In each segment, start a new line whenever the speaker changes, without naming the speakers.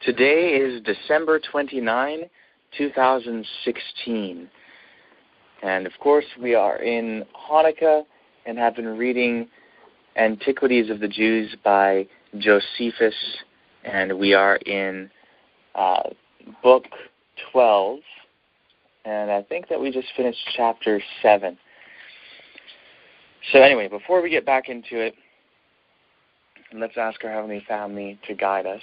Today is December 29, 2016. And of course, we are in Hanukkah and have been reading Antiquities of the Jews by Josephus. And we are in book 12. And I think that we just finished chapter 7. So anyway, before we get back into it, let's ask our Heavenly Family to guide us.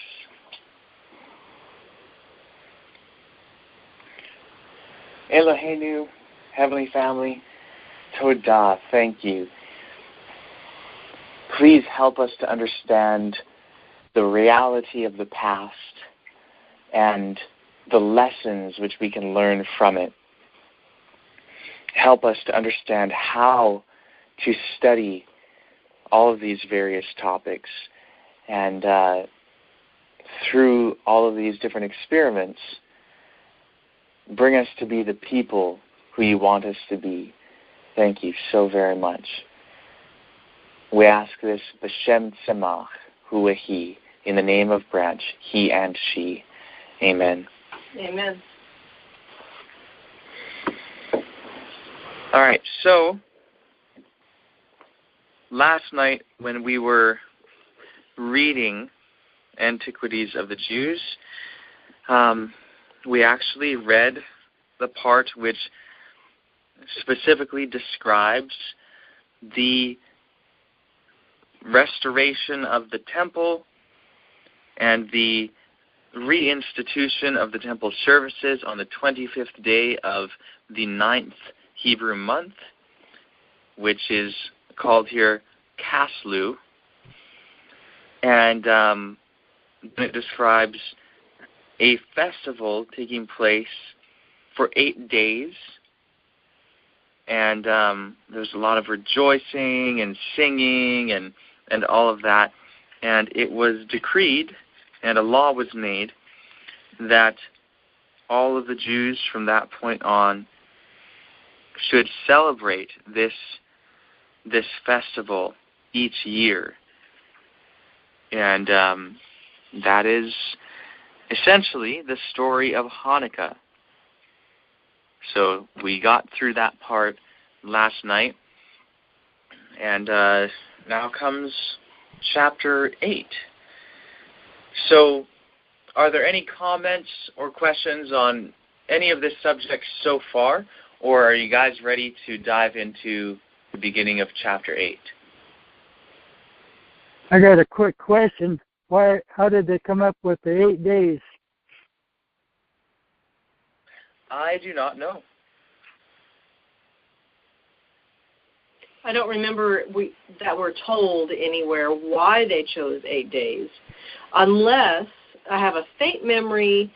Eloheinu, Heavenly Family, Todah, thank you. Please help us to understand the reality of the past and the lessons which we can learn from it. Help us to understand how to study all of these various topics, and through all of these different experiments, bring us to be the people who you want us to be. Thank you so very much. We ask this b'shem tzemach, hu he, in the name of branch, he and she. Amen.
Amen.
All right, so last night when we were reading Antiquities of the Jews, we actually read the part which specifically describes the restoration of the temple and the reinstitution of the temple services on the 25th day of the 9th Hebrew month, which is called here Kaslu. And it describes a festival taking place for 8 days, and there's a lot of rejoicing and singing and all of that, and it was decreed and a law was made that all of the Jews from that point on should celebrate this festival each year. And that is essentially the story of Hanukkah. So we got through that part last night, and now comes chapter 8. So are there any comments or questions on any of this subject so far, or are you guys ready to dive into the beginning of chapter 8?
I got a quick question. How did they come up with the 8 days?
I do not know.
I don't remember that we're told anywhere why they chose 8 days, unless I have a faint memory,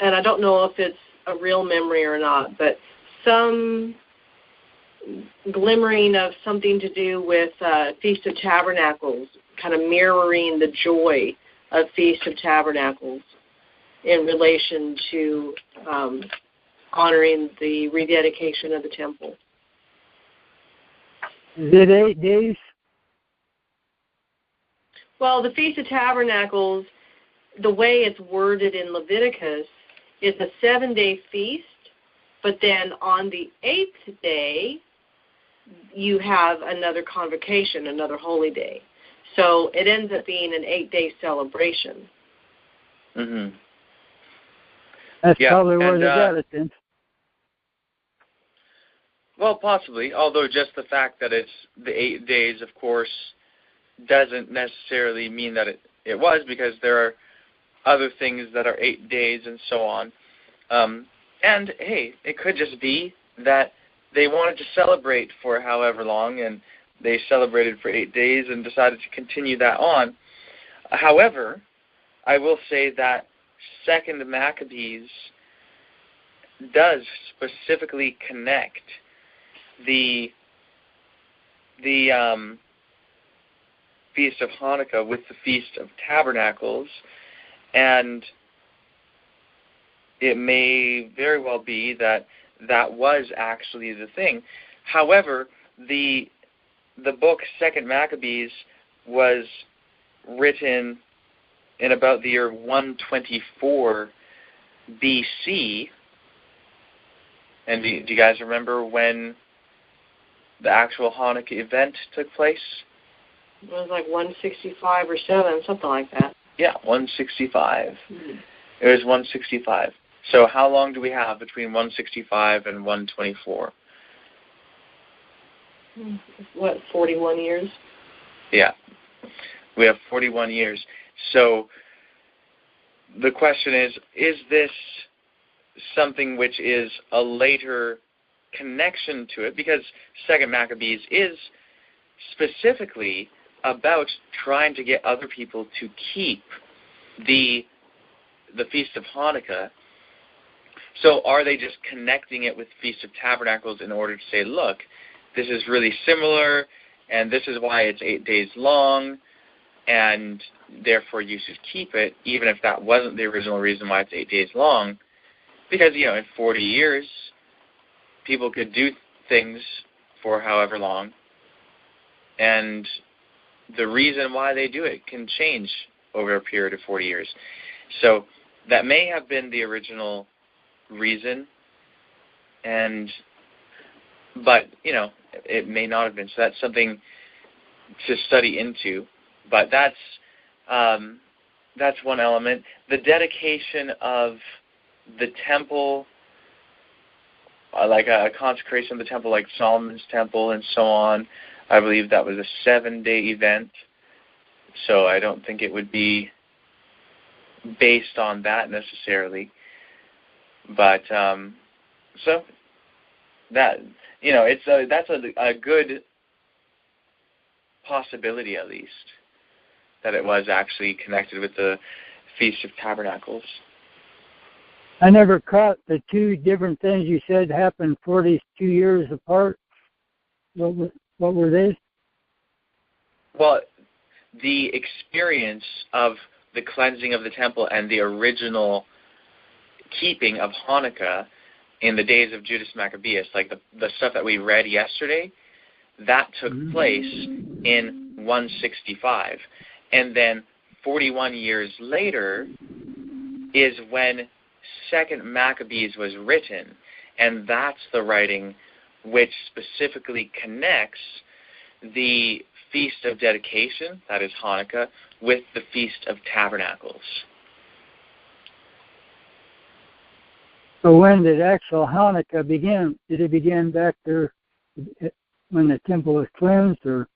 and I don't know if it's a real memory or not, but some glimmering of something to do with Feast of Tabernacles, kind of mirroring the joy of Feast of Tabernacles in relation to honoring the rededication of the temple.
Is it 8 days?
Well, the Feast of Tabernacles, the way it's worded in Leviticus, is a 7-day feast, but then on the 8th day, you have another convocation, another holy day. So it ends up being an 8-day celebration.
Mm-hmm.
That's probably where they got it then.
Well, possibly, although just the fact that it's the 8 days, of course, doesn't necessarily mean that it was, because there are other things that are 8 days and so on. And, hey, it could just be that they wanted to celebrate for however long, and they celebrated for 8 days and decided to continue that on. However, I will say that 2nd Maccabees does specifically connect the Feast of Hanukkah with the Feast of Tabernacles, and it may very well be that that was actually the thing. However, the book 2nd Maccabees was written in about the year 124 BC. And do you guys remember when the actual Hanukkah event took place?
It was like 165 or 7, something like that.
Yeah, 165. It was 165. So how long do we have between 165 and 124?
What, 41 years?
Yeah. We have 41 years. So the question is this something which is a later connection to it? Because 2nd Maccabees is specifically about trying to get other people to keep the Feast of Hanukkah. So are they just connecting it with Feast of Tabernacles in order to say, look, this is really similar, and this is why it's 8 days long, and therefore you should keep it, even if that wasn't the original reason why it's 8 days long? Because, in 40 years, people could do things for however long, and the reason why they do it can change over a period of 40 years. So that may have been the original reason, but it may not have been. So that's something to study into. But that's one element. The dedication of the temple, like a consecration of the temple, like Solomon's temple and so on, I believe that was a 7-day event. So I don't think it would be based on that necessarily. But so that that's a good possibility, at least, that it was actually connected with the Feast of Tabernacles.
I never caught the two different things you said happened 42 years apart. What were they?
Well, the experience of the cleansing of the temple and the original keeping of Hanukkah in the days of Judas Maccabeus, like the stuff that we read yesterday, that took place in 165. And then 41 years later is when 2nd Maccabees was written, and that's the writing which specifically connects the Feast of Dedication, that is Hanukkah, with the Feast of Tabernacles.
So when did actual Hanukkah begin? Did it begin back there when the temple was cleansed, or?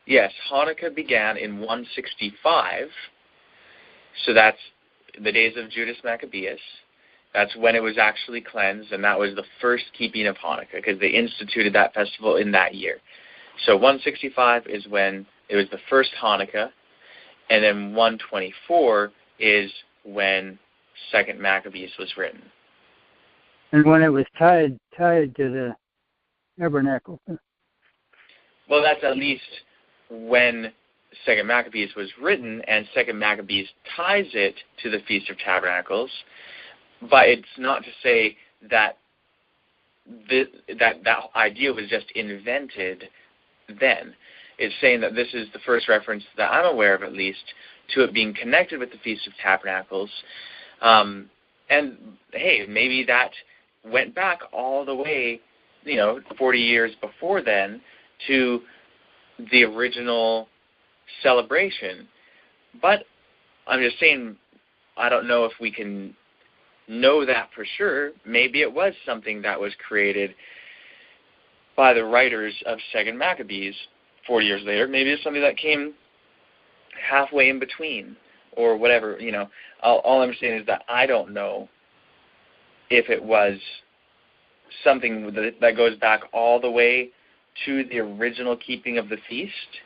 Yes, Hanukkah began in 165, so that's the days of Judas Maccabeus. That's when it was actually cleansed, and that was the first keeping of Hanukkah, because they instituted that festival in that year. So 165 is when it was the first Hanukkah, and then 124 is when 2nd Maccabees was written.
And when it was tied to the tabernacle.
Well, that's at least when 2nd Maccabees was written, and 2nd Maccabees ties it to the Feast of Tabernacles. But it's not to say that that idea was just invented then. It's saying that this is the first reference that I'm aware of, at least, to it being connected with the Feast of Tabernacles. And, hey, maybe that went back all the way, 40 years before then to the original celebration. But I'm just saying, I don't know if we can know that for sure. Maybe it was something that was created by the writers of 2nd Maccabees 40 years later. Maybe it's something that came halfway in between or whatever. All I'm saying is that I don't know if it was something that goes back all the way to the original keeping of the feast,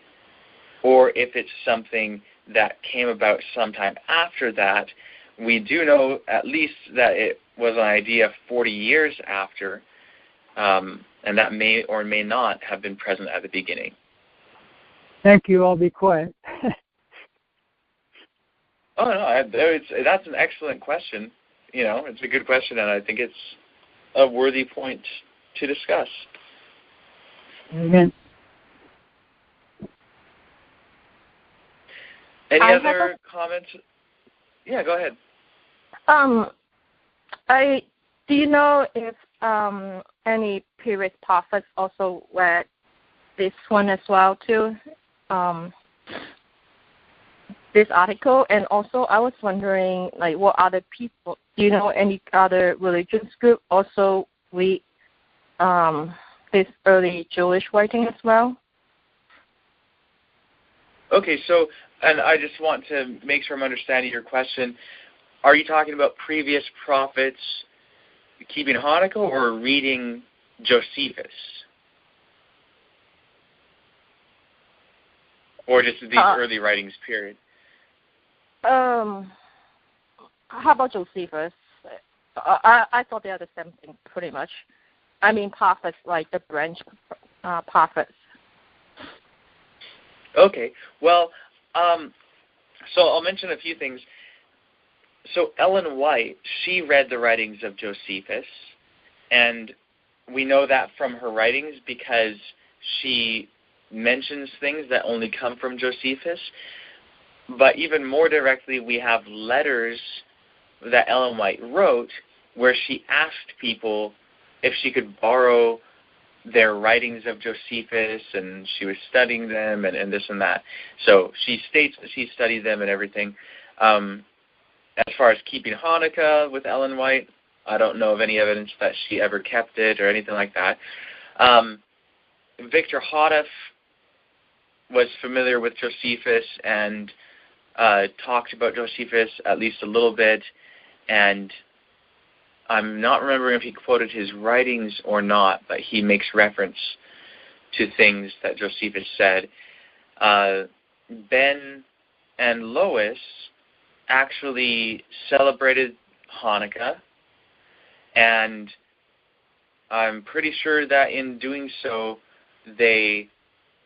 or if it's something that came about sometime after that. We do know at least that it was an idea 40 years after, and that may or may not have been present at the beginning.
Thank you. I'll be quiet.
Oh, no, that's an excellent question. It's a good question, and I think it's a worthy point to discuss.
Amen.
Any other comments? Yeah, go ahead.
Do you know if any previous prophets also read this one as well too? This article, and also I was wondering, like, what other people? Do you know any other religious group also read this early Jewish writing as well?
Okay, so, and I just want to make sure I'm understanding your question. Are you talking about previous prophets keeping Hanukkah or reading Josephus? Or just these early writings, period?
How about Josephus? I thought they are the same thing, pretty much. I mean, prophets, like the branch prophets.
Okay. Well, so I'll mention a few things. So Ellen White, she read the writings of Josephus, and we know that from her writings because she mentions things that only come from Josephus. But even more directly, we have letters that Ellen White wrote where she asked people if she could borrow their writings of Josephus, and she was studying them and this and that. So she states that she studied them and everything. As far as keeping Hanukkah with Ellen White, I don't know of any evidence that she ever kept it or anything like that. Victor Houteff was familiar with Josephus and talked about Josephus at least a little bit, and I'm not remembering if he quoted his writings or not, but he makes reference to things that Josephus said. Ben and Lois actually celebrated Hanukkah, and I'm pretty sure that in doing so, they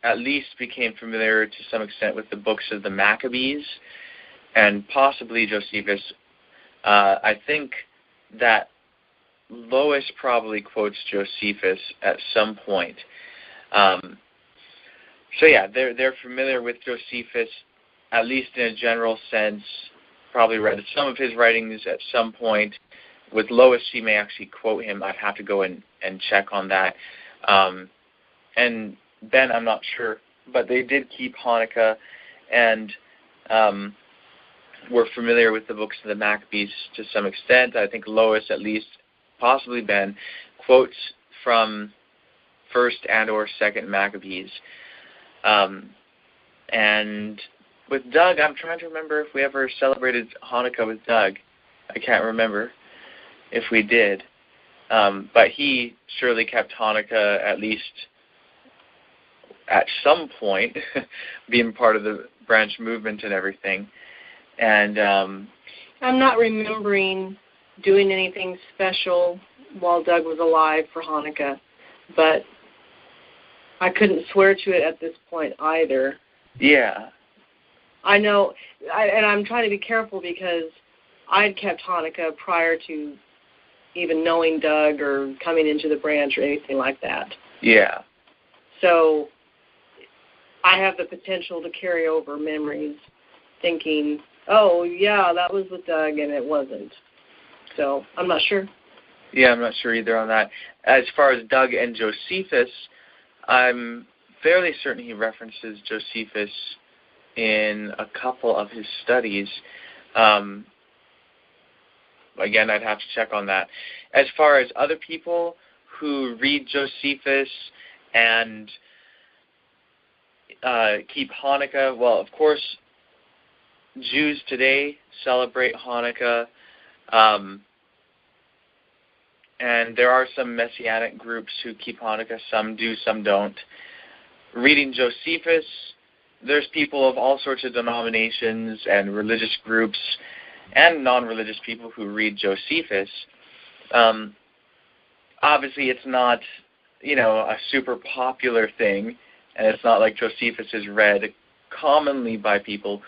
at least became familiar to some extent with the books of the Maccabees and possibly Josephus. I think that Lois probably quotes Josephus at some point. So yeah, they're familiar with Josephus, at least in a general sense, probably read some of his writings at some point. With Lois, she may actually quote him. I'd have to go and check on that. And Ben, I'm not sure, but they did keep Hanukkah and were familiar with the books of the Maccabees to some extent. I think Lois, at least, possibly Ben, quotes from 1st and or 2nd Maccabees. And with Doug, I'm trying to remember if we ever celebrated Hanukkah with Doug. I can't remember if we did. But he surely kept Hanukkah at least at some point, being part of the branch movement and everything. And
I'm not remembering doing anything special while Doug was alive for Hanukkah, but I couldn't swear to it at this point either.
Yeah.
I know, and I'm trying to be careful because I'd kept Hanukkah prior to even knowing Doug or coming into the branch or anything like that.
Yeah.
So I have the potential to carry over memories thinking, oh, yeah, that was with Doug, and it wasn't. So I'm not sure.
Yeah, I'm not sure either on that. As far as Doug and Josephus, I'm fairly certain he references Josephus in a couple of his studies. Again, I'd have to check on that. As far as other people who read Josephus and keep Hanukkah, well, of course, Jews today celebrate Hanukkah, and there are some Messianic groups who keep Hanukkah. Some do, some don't. Reading Josephus, there's people of all sorts of denominations and religious groups and non-religious people who read Josephus. Obviously, it's not, a super popular thing, and it's not like Josephus is read commonly by people.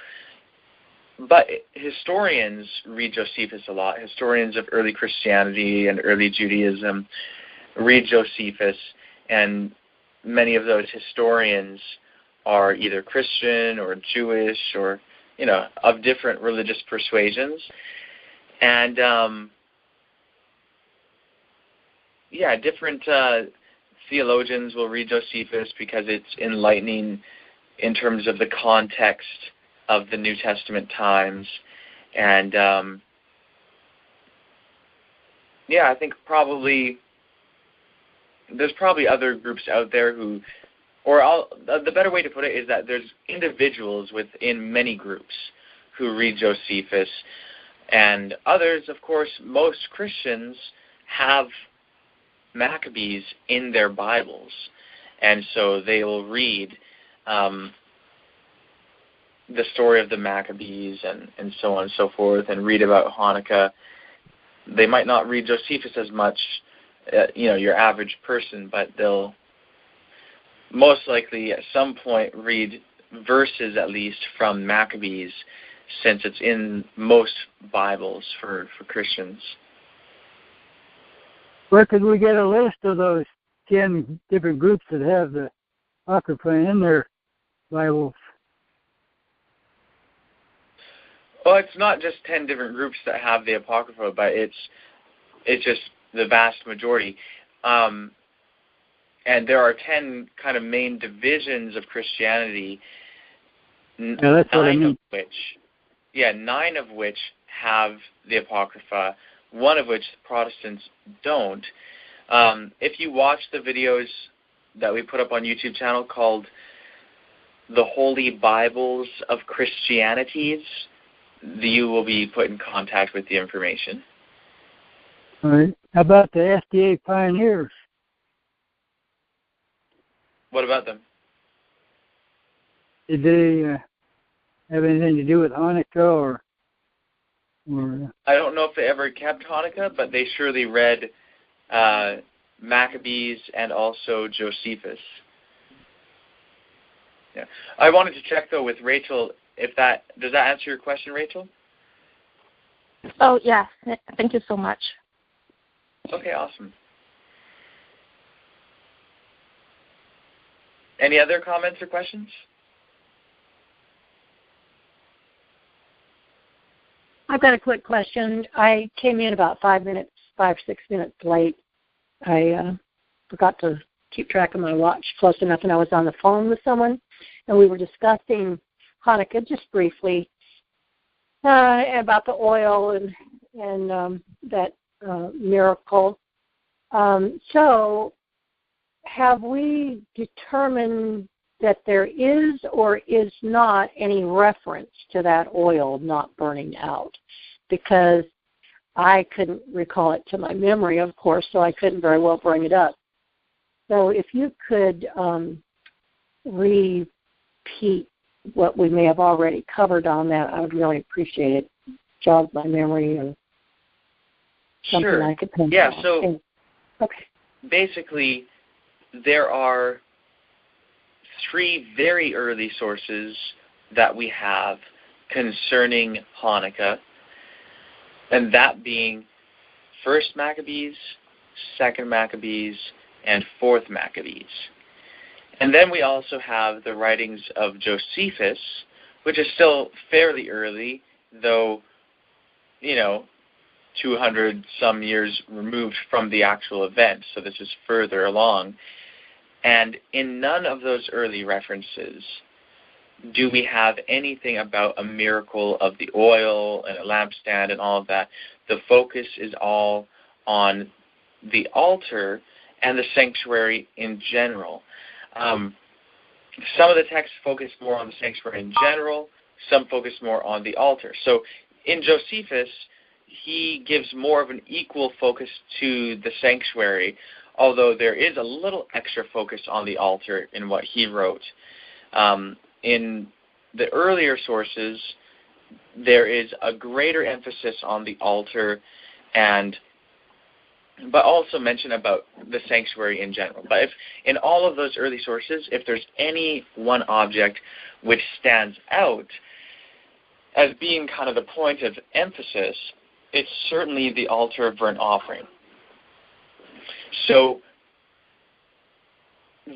But historians read Josephus a lot. Historians of early Christianity and early Judaism read Josephus, and many of those historians are either Christian or Jewish or of different religious persuasions. And, different theologians will read Josephus because it's enlightening in terms of the context of the New Testament times. And, I think there's probably other groups out there the better way to put it is that there's individuals within many groups who read Josephus, and others, of course, most Christians have Maccabees in their Bibles, and so they will read the story of the Maccabees and so on and so forth, and read about Hanukkah. They might not read Josephus as much, your average person, but they'll most likely at some point read verses at least from Maccabees, since it's in most Bibles for Christians.
Where could we get a list of those 10 different groups that have the Apocrypha in their Bibles?
Well, it's not just 10 different groups that have the Apocrypha, but it's just the vast majority. And there are 10 kind of main divisions of Christianity,
that's what I mean.
9 of which have the Apocrypha, one of which Protestants don't. If you watch the videos that we put up on YouTube channel called The Holy Bibles of Christianities, you will be put in contact with the information.
All right. How about the FDA pioneers?
What about them?
Did they have anything to do with Hanukkah or?
I don't know if they ever kept Hanukkah, but they surely read Maccabees and also Josephus. Yeah. I wanted to check though with Rachel does that answer your question, Rachel?
Oh yeah, thank you so much.
Okay, awesome. Any other comments or questions?
I've got a quick question. I came in about 5 or 6 minutes late. I forgot to keep track of my watch close enough, and I was on the phone with someone, and we were discussing Hanukkah just briefly about the oil and that miracle. So have we determined that there is or is not any reference to that oil not burning out? Because I couldn't recall it to my memory, of course, so I couldn't very well bring it up. So if you could repeat what we may have already covered on that, I would really appreciate it. Jog my memory or something
sure.
I could think
Yeah,
of.
so
okay.
Basically there are 3 very early sources that we have concerning Hanukkah, and that being 1st Maccabees, 2nd Maccabees, and 4th Maccabees. And then we also have the writings of Josephus, which is still fairly early, though, 200 some years removed from the actual event, so this is further along. And in none of those early references do we have anything about a miracle of the oil and a lampstand and all of that. The focus is all on the altar and the sanctuary in general. Some of the texts focus more on the sanctuary in general, some focus more on the altar. So in Josephus, he gives more of an equal focus to the sanctuary, although there is a little extra focus on the altar in what he wrote. In the earlier sources, there is a greater emphasis on the altar, but also mention about the sanctuary in general. But if in all of those early sources, if there's any one object which stands out as being kind of the point of emphasis, it's certainly the altar of burnt offering. So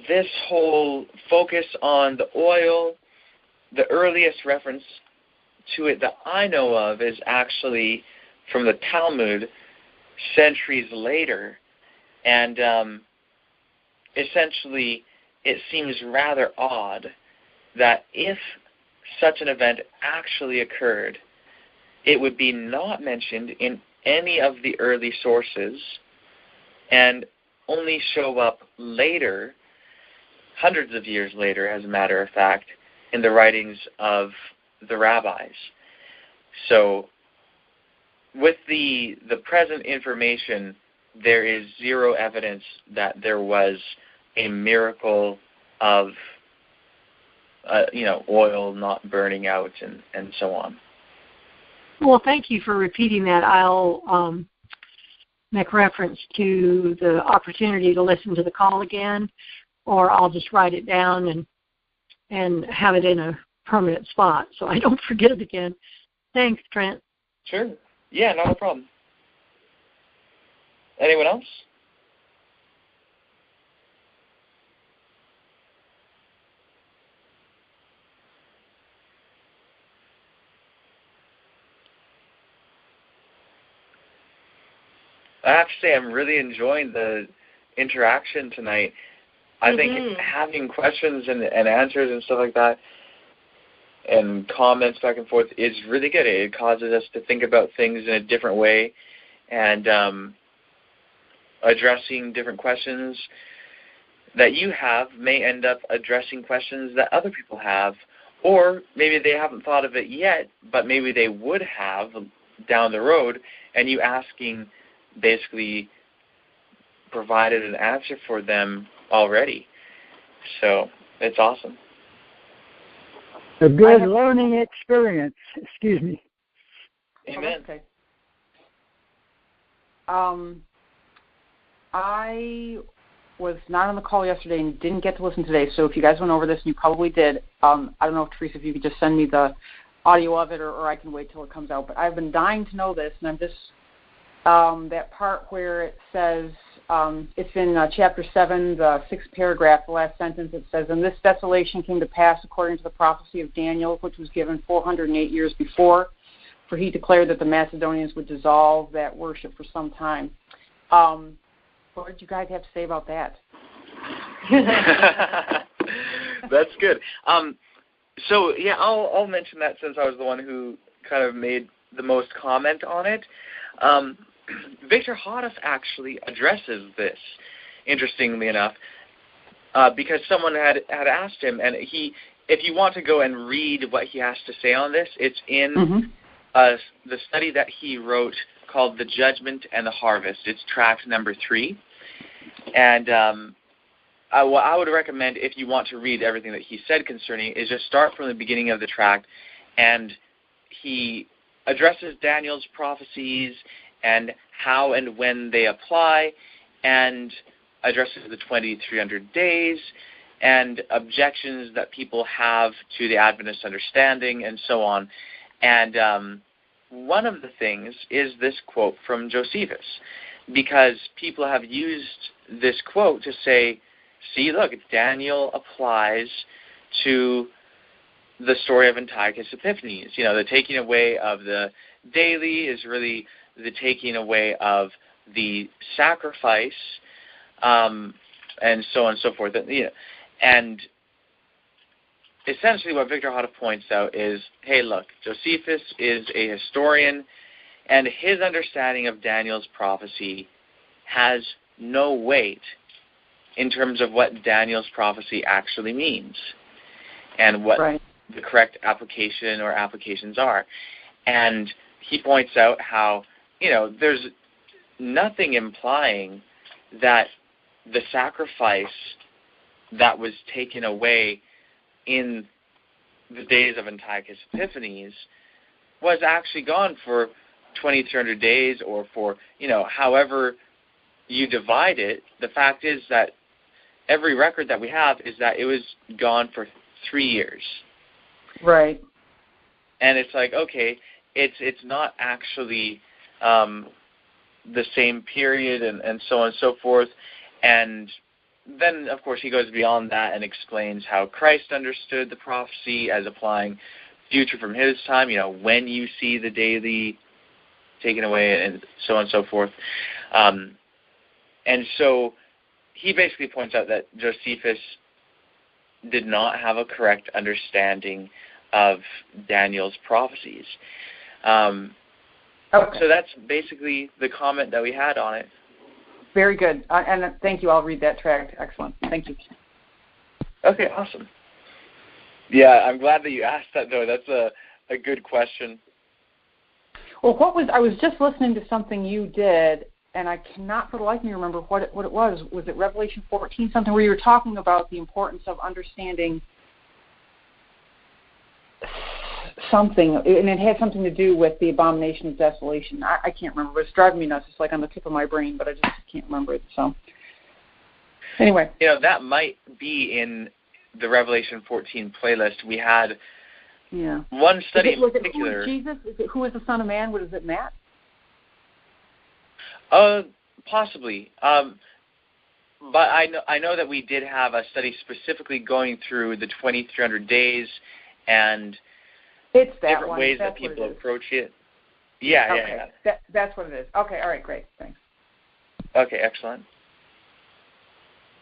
this whole focus on the oil, the earliest reference to it that I know of is actually from the Talmud centuries later. And essentially, it seems rather odd that if such an event actually occurred, it would be not mentioned in any of the early sources and only show up later, hundreds of years later, as a matter of fact, in the writings of the rabbis. So with the present information, there is zero evidence that there was a miracle of oil not burning out and so on.
Well, thank you for repeating that. I'll make reference to the opportunity to listen to the call again, or I'll just write it down and have it in a permanent spot so I don't forget it again. Thanks, Trent.
Sure. Yeah, not a problem. Anyone else? I have to say I'm really enjoying the interaction tonight. I think having questions and answers and stuff like that and comments back and forth is really good. It causes us to think about things in a different way and addressing different questions that you have may end up addressing questions that other people have, or maybe they haven't thought of it yet, but maybe they would have down the road, and you asking basically provided an answer for them already. So it's awesome.
A good learning experience. Excuse me.
Amen.
Okay. I was not on the call yesterday and didn't get to listen today, so if you guys went over this, and you probably did, I don't know, Teresa, if you could just send me the audio of it, or I can wait till it comes out. But I've been dying to know this, and I'm just, that part where it says, it's in chapter 7, the 6th paragraph, the last sentence, it says, "And this desolation came to pass according to the prophecy of Daniel, which was given 408 years before, for he declared that the Macedonians would dissolve that worship for some time." What did you guys have to say about that?
That's good. So, yeah, I'll mention that since I was the one who kind of made the most comment on it. Victor Hoddis actually addresses this, interestingly enough, because someone had asked him, and if you want to go and read what he has to say on this, it's in the study that he wrote called The Judgment and the Harvest. It's tract number 3. And what I would recommend, if you want to read everything that he said concerning it, is just start from the beginning of the tract, and he addresses Daniel's prophecies and how and when they apply, and addresses the 2300 days and objections that people have to the Adventist understanding and so on. And one of the things is this quote from Josephus, because people have used this quote to say, see, look, Daniel applies to the story of Antiochus Epiphanes. You know, the taking away of the daily is really the taking away of the sacrifice, and so on and so forth. And essentially what Victor Hoddis points out is, hey, look, Josephus is a historian, and his understanding of Daniel's prophecy has no weight in terms of what Daniel's prophecy actually means and what the correct application or applications are. And he points out how, there's nothing implying that the sacrifice that was taken away in the days of Antiochus Epiphanes was actually gone for 2300 days or for, however you divide it. The fact is that every record that we have is that it was gone for 3 years.
Right.
And it's like, okay, it's not actually the same period and so on and so forth. And then, of course, he goes beyond that and explains how Christ understood the prophecy as applying future from his time, when you see the daily taken away and so on and so forth. And so he basically points out that Josephus did not have a correct understanding of Daniel's prophecies.
Okay.
So that's basically the comment that we had on it.
Very good. And thank you. I'll read that tract. Excellent. Thank you.
Okay, awesome. Yeah, I'm glad that you asked that, though. That's a good question.
Well, I was just listening to something you did, and I cannot for the life of me remember what it was. Was it Revelation 14 something where you were talking about the importance of understanding something, and it had something to do with the abomination of desolation. I can't remember, but it's driving me nuts. It's like on the tip of my brain, but I just can't remember it. So anyway.
That might be in the Revelation 14 playlist. We had one study in particular.
Who is Jesus? Who is the Son of Man? What is it, Matt?
Possibly. But I know that we did have a study specifically going through the 2300 days and
it's that
different
one.
ways
That's
that people approach it. Yeah,
okay. That's what it is. Okay, all right, great. Thanks.
Okay, excellent.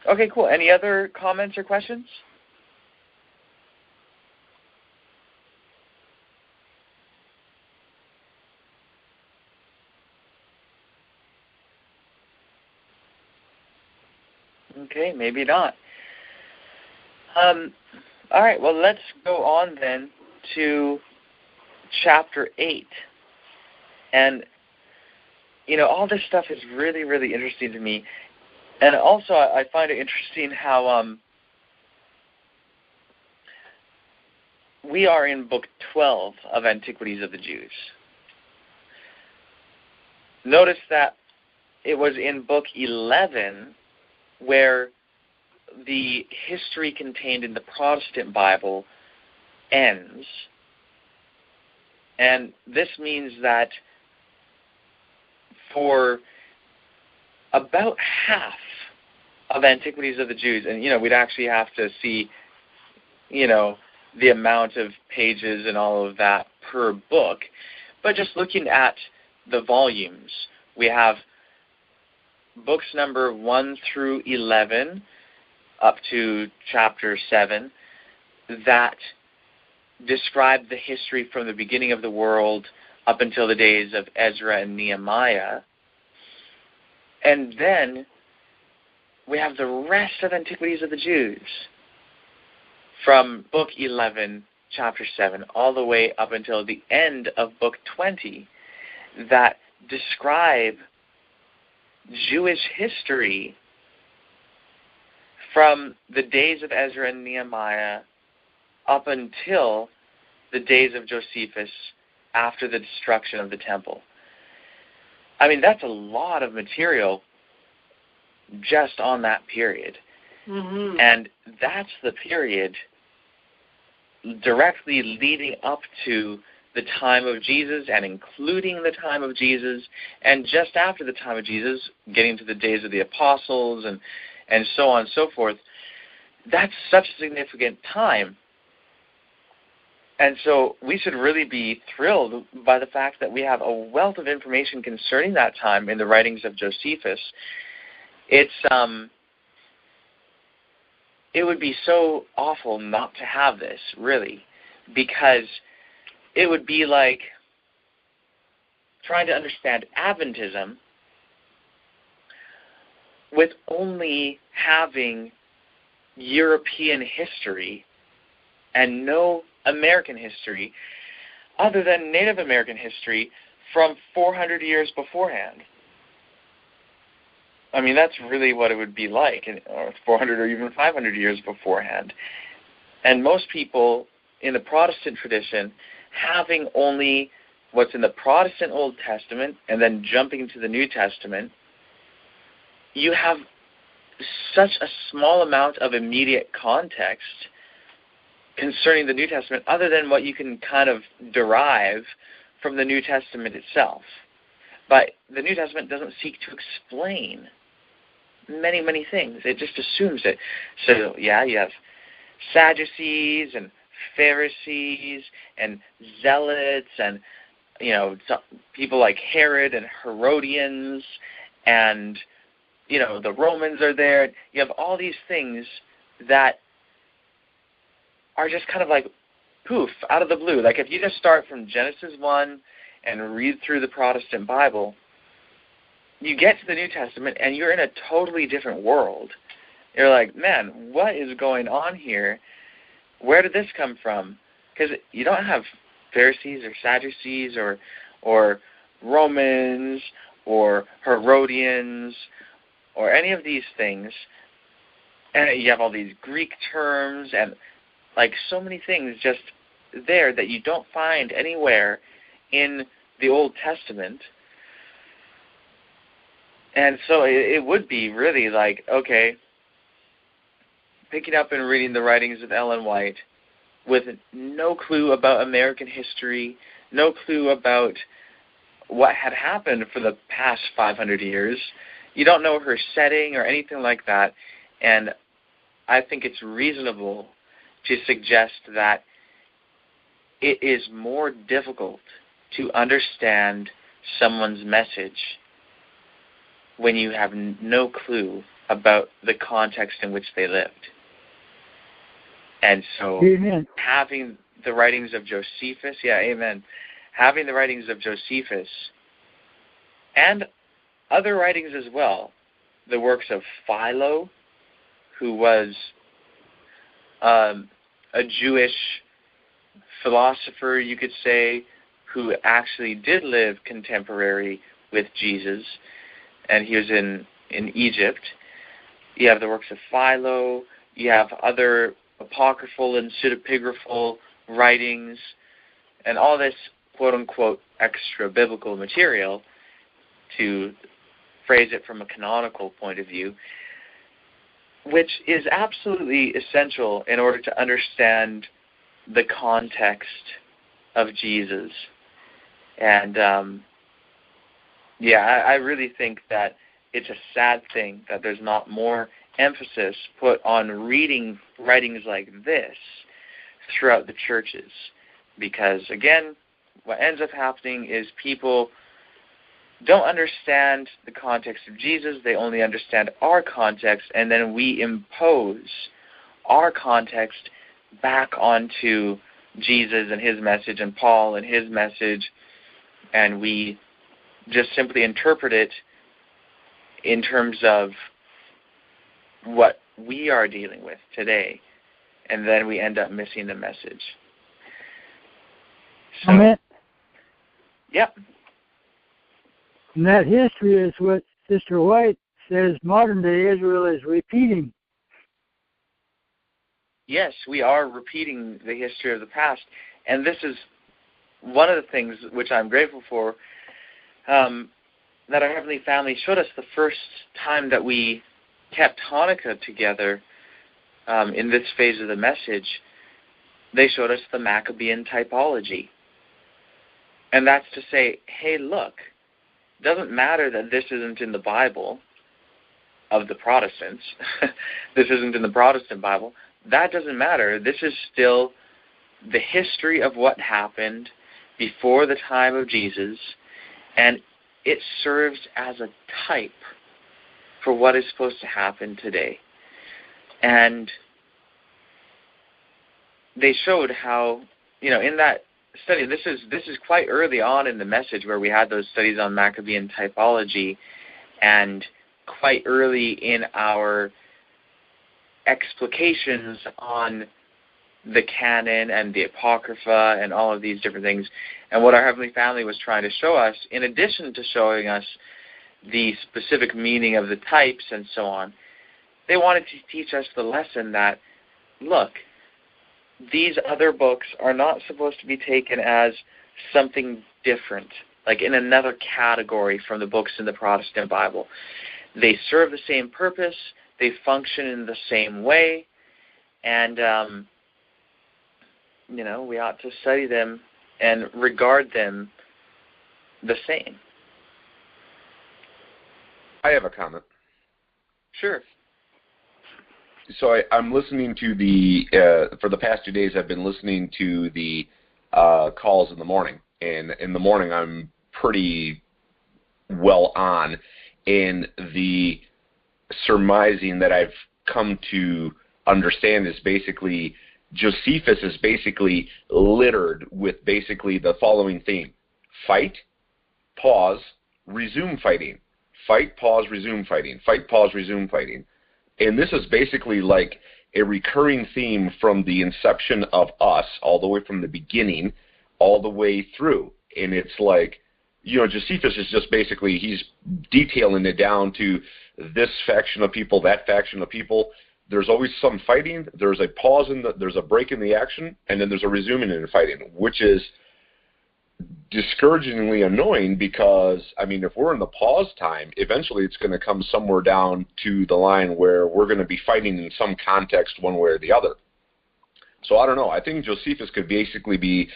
Okay, cool. Any other comments or questions? Okay, maybe not. All right, well, let's go on then to chapter 8. And, all this stuff is really, really interesting to me. And also, I find it interesting how we are in book 12 of Antiquities of the Jews. Notice that it was in book 11 where the history contained in the Protestant Bible ends. And this means that for about half of Antiquities of the Jews, and, we'd actually have to see, the amount of pages and all of that per book, but just looking at the volumes, we have books number 1 through 11 up to chapter 7 that describe the history from the beginning of the world up until the days of Ezra and Nehemiah. And then we have the rest of Antiquities of the Jews from book 11, chapter 7, all the way up until the end of book 20 that describe Jewish history from the days of Ezra and Nehemiah up until the days of Josephus after the destruction of the temple. I mean, that's a lot of material just on that period.
Mm-hmm.
And that's the period directly leading up to the time of Jesus and including the time of Jesus, and just after the time of Jesus, getting to the days of the apostles and so on and so forth. That's such a significant time. And so we should really be thrilled by the fact that we have a wealth of information concerning that time in the writings of Josephus. It would be so awful not to have this, really, because it would be like trying to understand Adventism with only having European history and no American history other than Native American history from 400 years beforehand. I mean, that's really what it would be like, or 400 or even 500 years beforehand. And most people in the Protestant tradition, having only what's in the Protestant Old Testament and then jumping to the New Testament, you have such a small amount of immediate context concerning the New Testament other than what you can kind of derive from the New Testament itself. But the New Testament doesn't seek to explain many, many things. It just assumes it. So, yeah, you have Sadducees and Pharisees and zealots and, people like Herod and Herodians and, the Romans are there. You have all these things that are just kind of like poof, out of the blue. Like if you just start from Genesis 1 and read through the Protestant Bible, you get to the New Testament and you're in a totally different world. You're like, man, what is going on here? Where did this come from? Because you don't have Pharisees or Sadducees or Romans or Herodians or any of these things. And you have all these Greek terms and like so many things just there that you don't find anywhere in the Old Testament. And so it would be really like, okay, picking up and reading the writings of Ellen White with no clue about American history, no clue about what had happened for the past 500 years. You don't know her setting or anything like that. And I think it's reasonable to suggest that it is more difficult to understand someone's message when you have no clue about the context in which they lived. And so
Amen.
having the writings of Josephus, having the writings of Josephus and other writings as well, the works of Philo, who was a Jewish philosopher, you could say, who actually did live contemporary with Jesus, and he was in Egypt. You have the works of Philo, you have other apocryphal and pseudepigraphal writings, and all this quote-unquote extra-biblical material, to phrase it from a canonical point of view, which is absolutely essential in order to understand the context of Jesus. And, I really think that it's a sad thing that there's not more emphasis put on reading writings like this throughout the churches. Because, again, what ends up happening is people don't understand the context of Jesus. They only understand our context, and then we impose our context back onto Jesus and his message and Paul and his message, and we just simply interpret it in terms of what we are dealing with today, and then we end up missing the message. So,
Amen.
Yep.
And that history is what Sister White says modern-day Israel is repeating.
Yes, we are repeating the history of the past. And this is one of the things which I'm grateful for, that our Heavenly Family showed us the first time that we kept Hanukkah together in this phase of the message. They showed us the Maccabean typology. And that's to say, hey, look, it doesn't matter that this isn't in the Bible of the Protestants. This isn't in the Protestant Bible. That doesn't matter. This is still the history of what happened before the time of Jesus, and it serves as a type for what is supposed to happen today. And they showed how, in that study, this is quite early on in the message where we had those studies on Maccabean typology, and quite early in our explications on the canon and the Apocrypha and all of these different things. And what our Heavenly Family was trying to show us, in addition to showing us the specific meaning of the types and so on, they wanted to teach us the lesson that, look, these other books are not supposed to be taken as something different, like in another category from the books in the Protestant Bible. They serve the same purpose, they function in the same way, and, we ought to study them and regard them the same.
I have a comment.
Sure.
I'm listening to for the past 2 days, I've been listening to the calls in the morning. And in the morning, I'm pretty well on. And the surmising that I've come to understand is basically Josephus is basically littered with basically the following theme: fight, pause, resume fighting. Fight, pause, resume fighting. Fight, pause, resume fighting. And this is basically like a recurring theme from the inception of us, all the way from the beginning, all the way through. And it's like, Josephus is just basically, he's detailing it down to this faction of people, that faction of people. There's always some fighting. There's a pause there's a break in the action, and then there's a resuming in the fighting, which is discouragingly annoying because, if we're in the pause time, eventually it's going to come somewhere down to the line where we're going to be fighting in some context one way or the other. So I don't know. I think Josephus could basically be,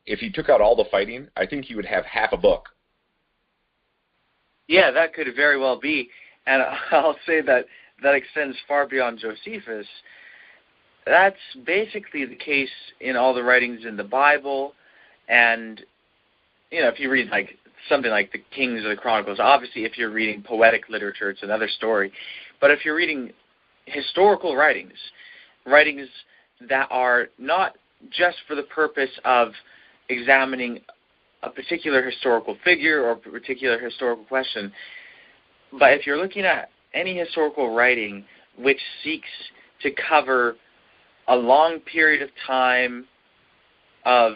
if he took out all the fighting, I think he would have half a book.
Yeah, that could very well be. And I'll say that extends far beyond Josephus. That's basically the case in all the writings in the Bible. And, if you read something like the Kings or the Chronicles, obviously if you're reading poetic literature, it's another story. But if you're reading historical writings that are not just for the purpose of examining a particular historical figure or a particular historical question, but if you're looking at any historical writing which seeks to cover a long period of time of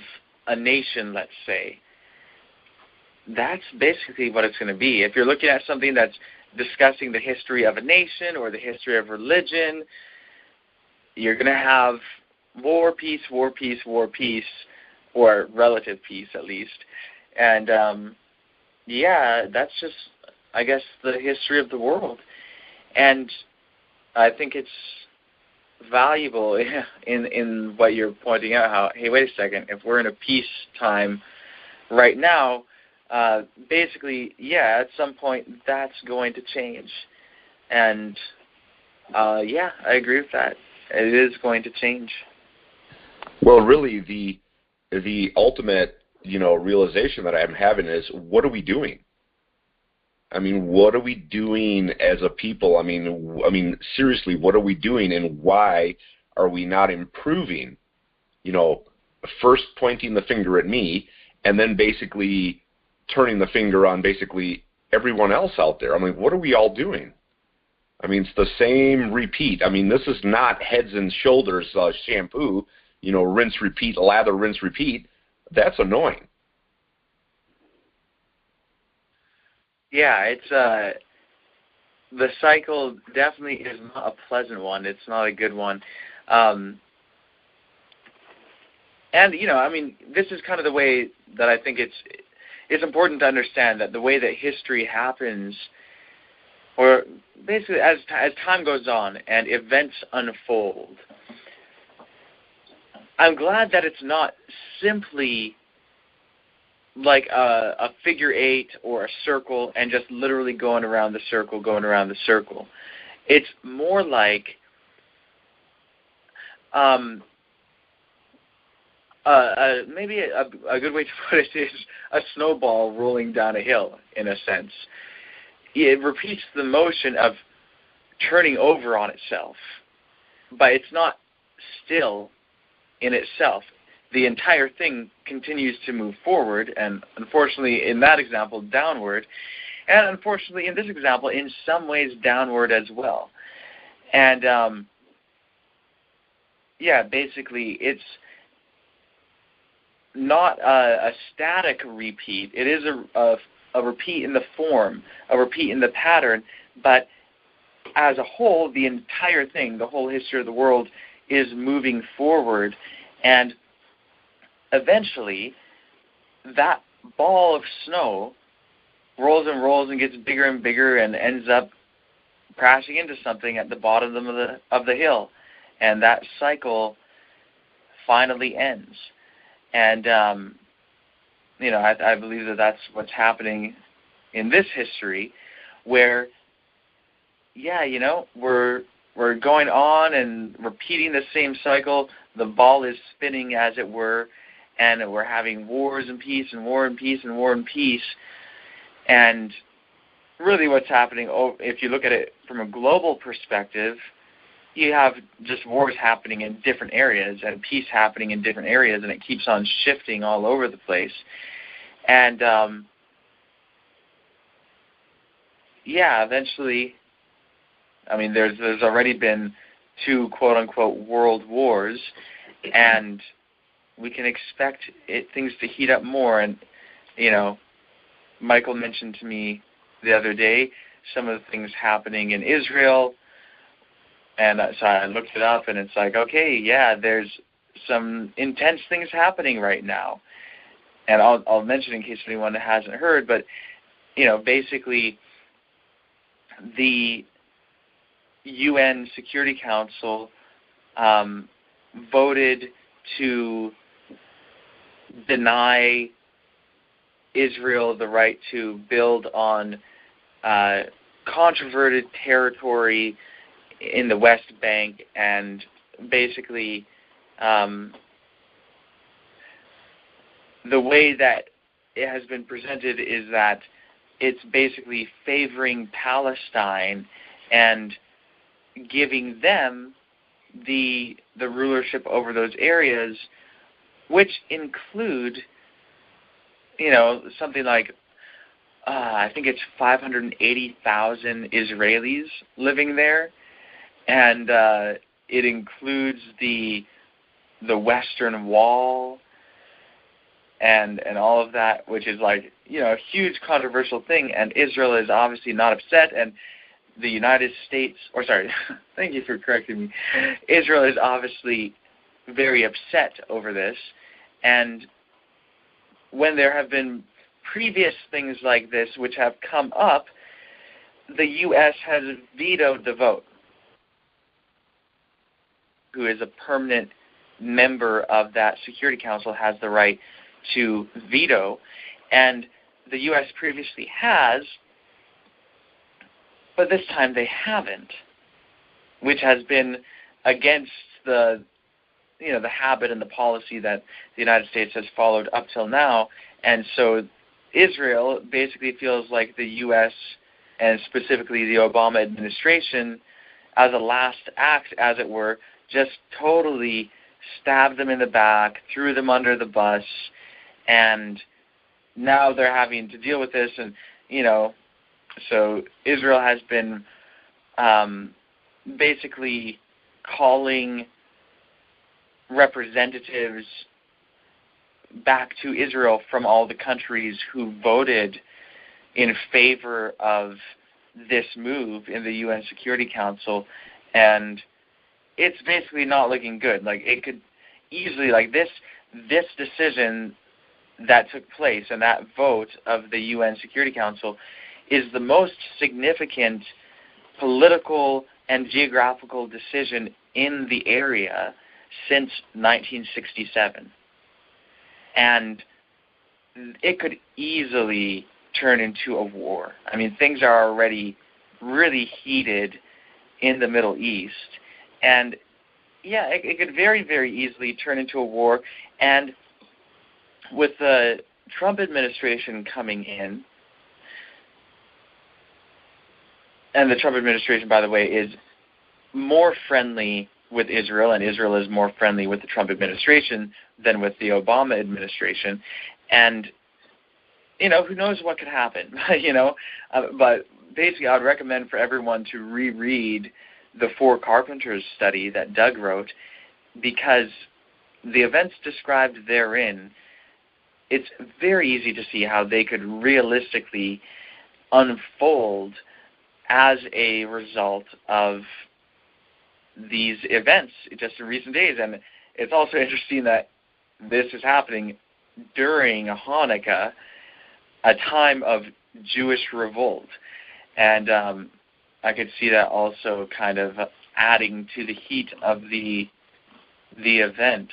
a nation, let's say, that's basically what it's going to be. If you're looking at something that's discussing the history of a nation or the history of religion, you're going to have war, peace, war, peace, war, peace, or relative peace at least. And, that's just, I guess, the history of the world. And I think it's valuable in what you're pointing out, how, hey, wait a second, if we're in a peace time right now, basically, at some point that's going to change. And, I agree with that. It is going to change.
Well, really, the ultimate, realization that I'm having is, what are we doing? What are we doing as a people? Seriously, what are we doing, and why are we not improving? First pointing the finger at me, and then basically turning the finger on basically everyone else out there. What are we all doing? It's the same repeat. This is not Heads and Shoulders shampoo, rinse, repeat, lather, rinse, repeat. That's annoying.
Yeah, it's the cycle definitely is not a pleasant one. It's not a good one. And, this is kind of the way that I think it's important to understand that the way that history happens, or basically as time goes on and events unfold, I'm glad that it's not simply like a figure eight or a circle and just literally going around the circle. It's more like maybe a good way to put it is a snowball rolling down a hill, in a sense. It repeats the motion of turning over on itself, but it's not still in itself. The entire thing continues to move forward, and unfortunately in that example downward, and unfortunately in this example in some ways downward as well. And basically it's not a static repeat. It is a repeat in the form, a repeat in the pattern, but as a whole, the entire thing, the whole history of the world is moving forward, and eventually that ball of snow rolls and rolls and gets bigger and bigger and ends up crashing into something at the bottom of the hill, and that cycle finally ends. And I believe that that's what's happening in this history, where we're we're going on and repeating the same cycle. The ball is spinning, as it were, and we're having wars and peace and war and peace and war and peace. And really what's happening, if you look at it from a global perspective, you have just wars happening in different areas and peace happening in different areas, and it keeps on shifting all over the place. And, eventually, I mean, there's already been 2 quote-unquote world wars, and we can expect things to heat up more. And, Michael mentioned to me the other day some of the things happening in Israel, and so I looked it up, and it's like, okay, there's some intense things happening right now. And I'll mention in case anyone hasn't heard, but, basically the UN Security Council voted to deny Israel the right to build on controverted territory in the West Bank, and basically the way that it has been presented is that it's basically favoring Palestine and giving them the rulership over those areas, which include, something like, I think it's 580,000 Israelis living there, and it includes the Western Wall and all of that, which is like, a huge controversial thing, and Israel is obviously not upset, and the United States, thank you for correcting me, Israel is obviously very upset over this, and when there have been previous things like this which have come up, the U.S. has vetoed the vote. Who is a permanent member of that Security Council has the right to veto, and the U.S. previously has, but this time they haven't, which has been against the habit and the policy that the United States has followed up till now. And so Israel basically feels like the U.S. and specifically the Obama administration, as a last act, as it were, just totally stabbed them in the back, threw them under the bus, and now they're having to deal with this. And, so Israel has been basically calling representatives back to Israel from all the countries who voted in favor of this move in the UN Security Council, and it's basically not looking good. Like, it could easily, like, this decision that took place and that vote of the UN Security Council is the most significant political and geographical decision in the area since 1967. And it could easily turn into a war. I mean, things are already really heated in the Middle East. And, it could very, very easily turn into a war. And with the Trump administration coming in, and the Trump administration, by the way, is more friendly with Israel, and Israel is more friendly with the Trump administration than with the Obama administration. And, who knows what could happen, but basically I would recommend for everyone to reread the Four Carpenters study that Doug wrote, because the events described therein, it's very easy to see how they could realistically unfold as a result of these events just in recent days. And it's also interesting that this is happening during Hanukkah, a time of Jewish revolt. And I could see that also kind of adding to the heat of the event.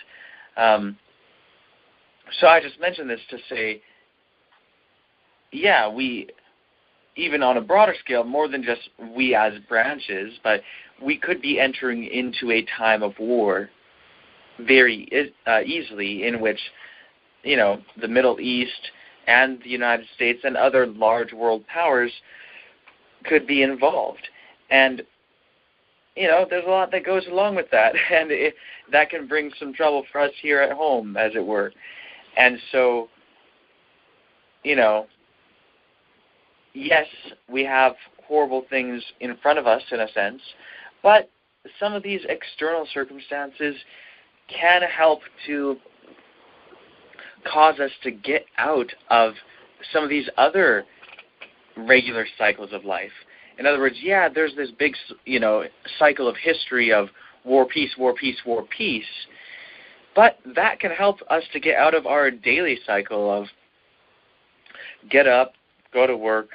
So I just mentioned this to say, even on a broader scale, more than just we as branches, but we could be entering into a time of war very easily, in which, the Middle East and the United States and other large world powers could be involved. And, there's a lot that goes along with that, and that can bring some trouble for us here at home, as it were. And so, yes, we have horrible things in front of us, in a sense, but some of these external circumstances can help to cause us to get out of some of these other regular cycles of life. In other words, there's this big, cycle of history of war, peace, war, peace, war, peace, but that can help us to get out of our daily cycle of get up, go to work,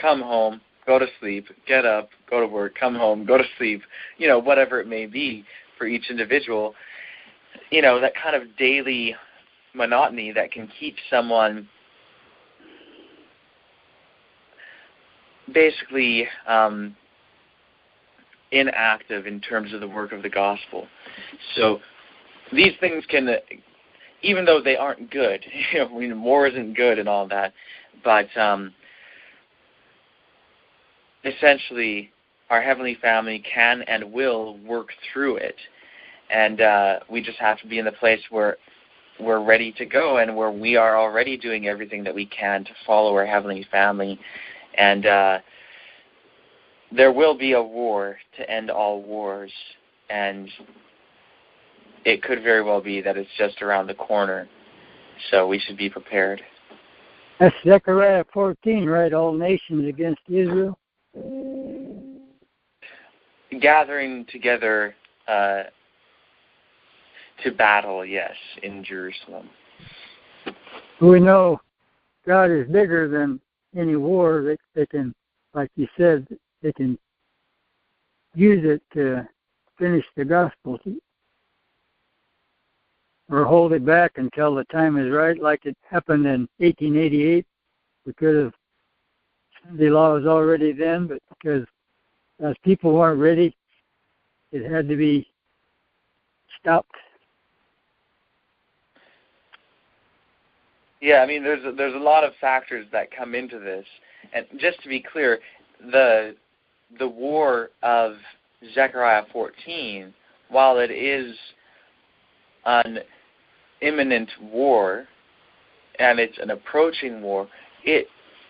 come home, go to sleep, get up, go to work, come home, go to sleep, whatever it may be for each individual, that kind of daily monotony that can keep someone basically inactive in terms of the work of the gospel. So these things can, even though they aren't good, war isn't good and all that, but essentially our Heavenly Family can and will work through it. And we just have to be in the place where we're ready to go and where we are already doing everything that we can to follow our Heavenly Family. And there will be a war to end all wars, and it could very well be that it's just around the corner. So we should be prepared.
That's Zechariah 14, right? All nations against Israel.
Gathering together to battle, yes, in Jerusalem.
We know God is bigger than any war. They can, like you said, they can use it to finish the gospel or hold it back until the time is right, like it happened in 1888. We could have, the law was already then, but because as people weren't ready, it had to be stopped.
Yeah, I mean, there's a lot of factors that come into this, and just to be clear, the war of Zechariah 14, while it is an imminent war and it's an approaching war, it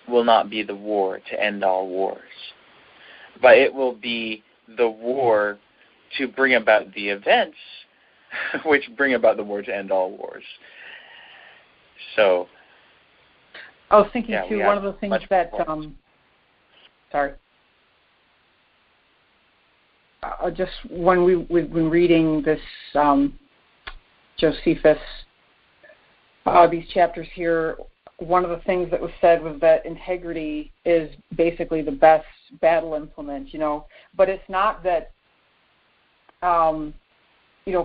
will not be the war to end all wars, but it will be the war to bring about the events which bring about the war to end all wars. So,
I was thinking too. One of the things that, just when we've been reading this Josephus, these chapters here, one of the things that was said was that integrity is basically the best battle implement. But it's not that. Of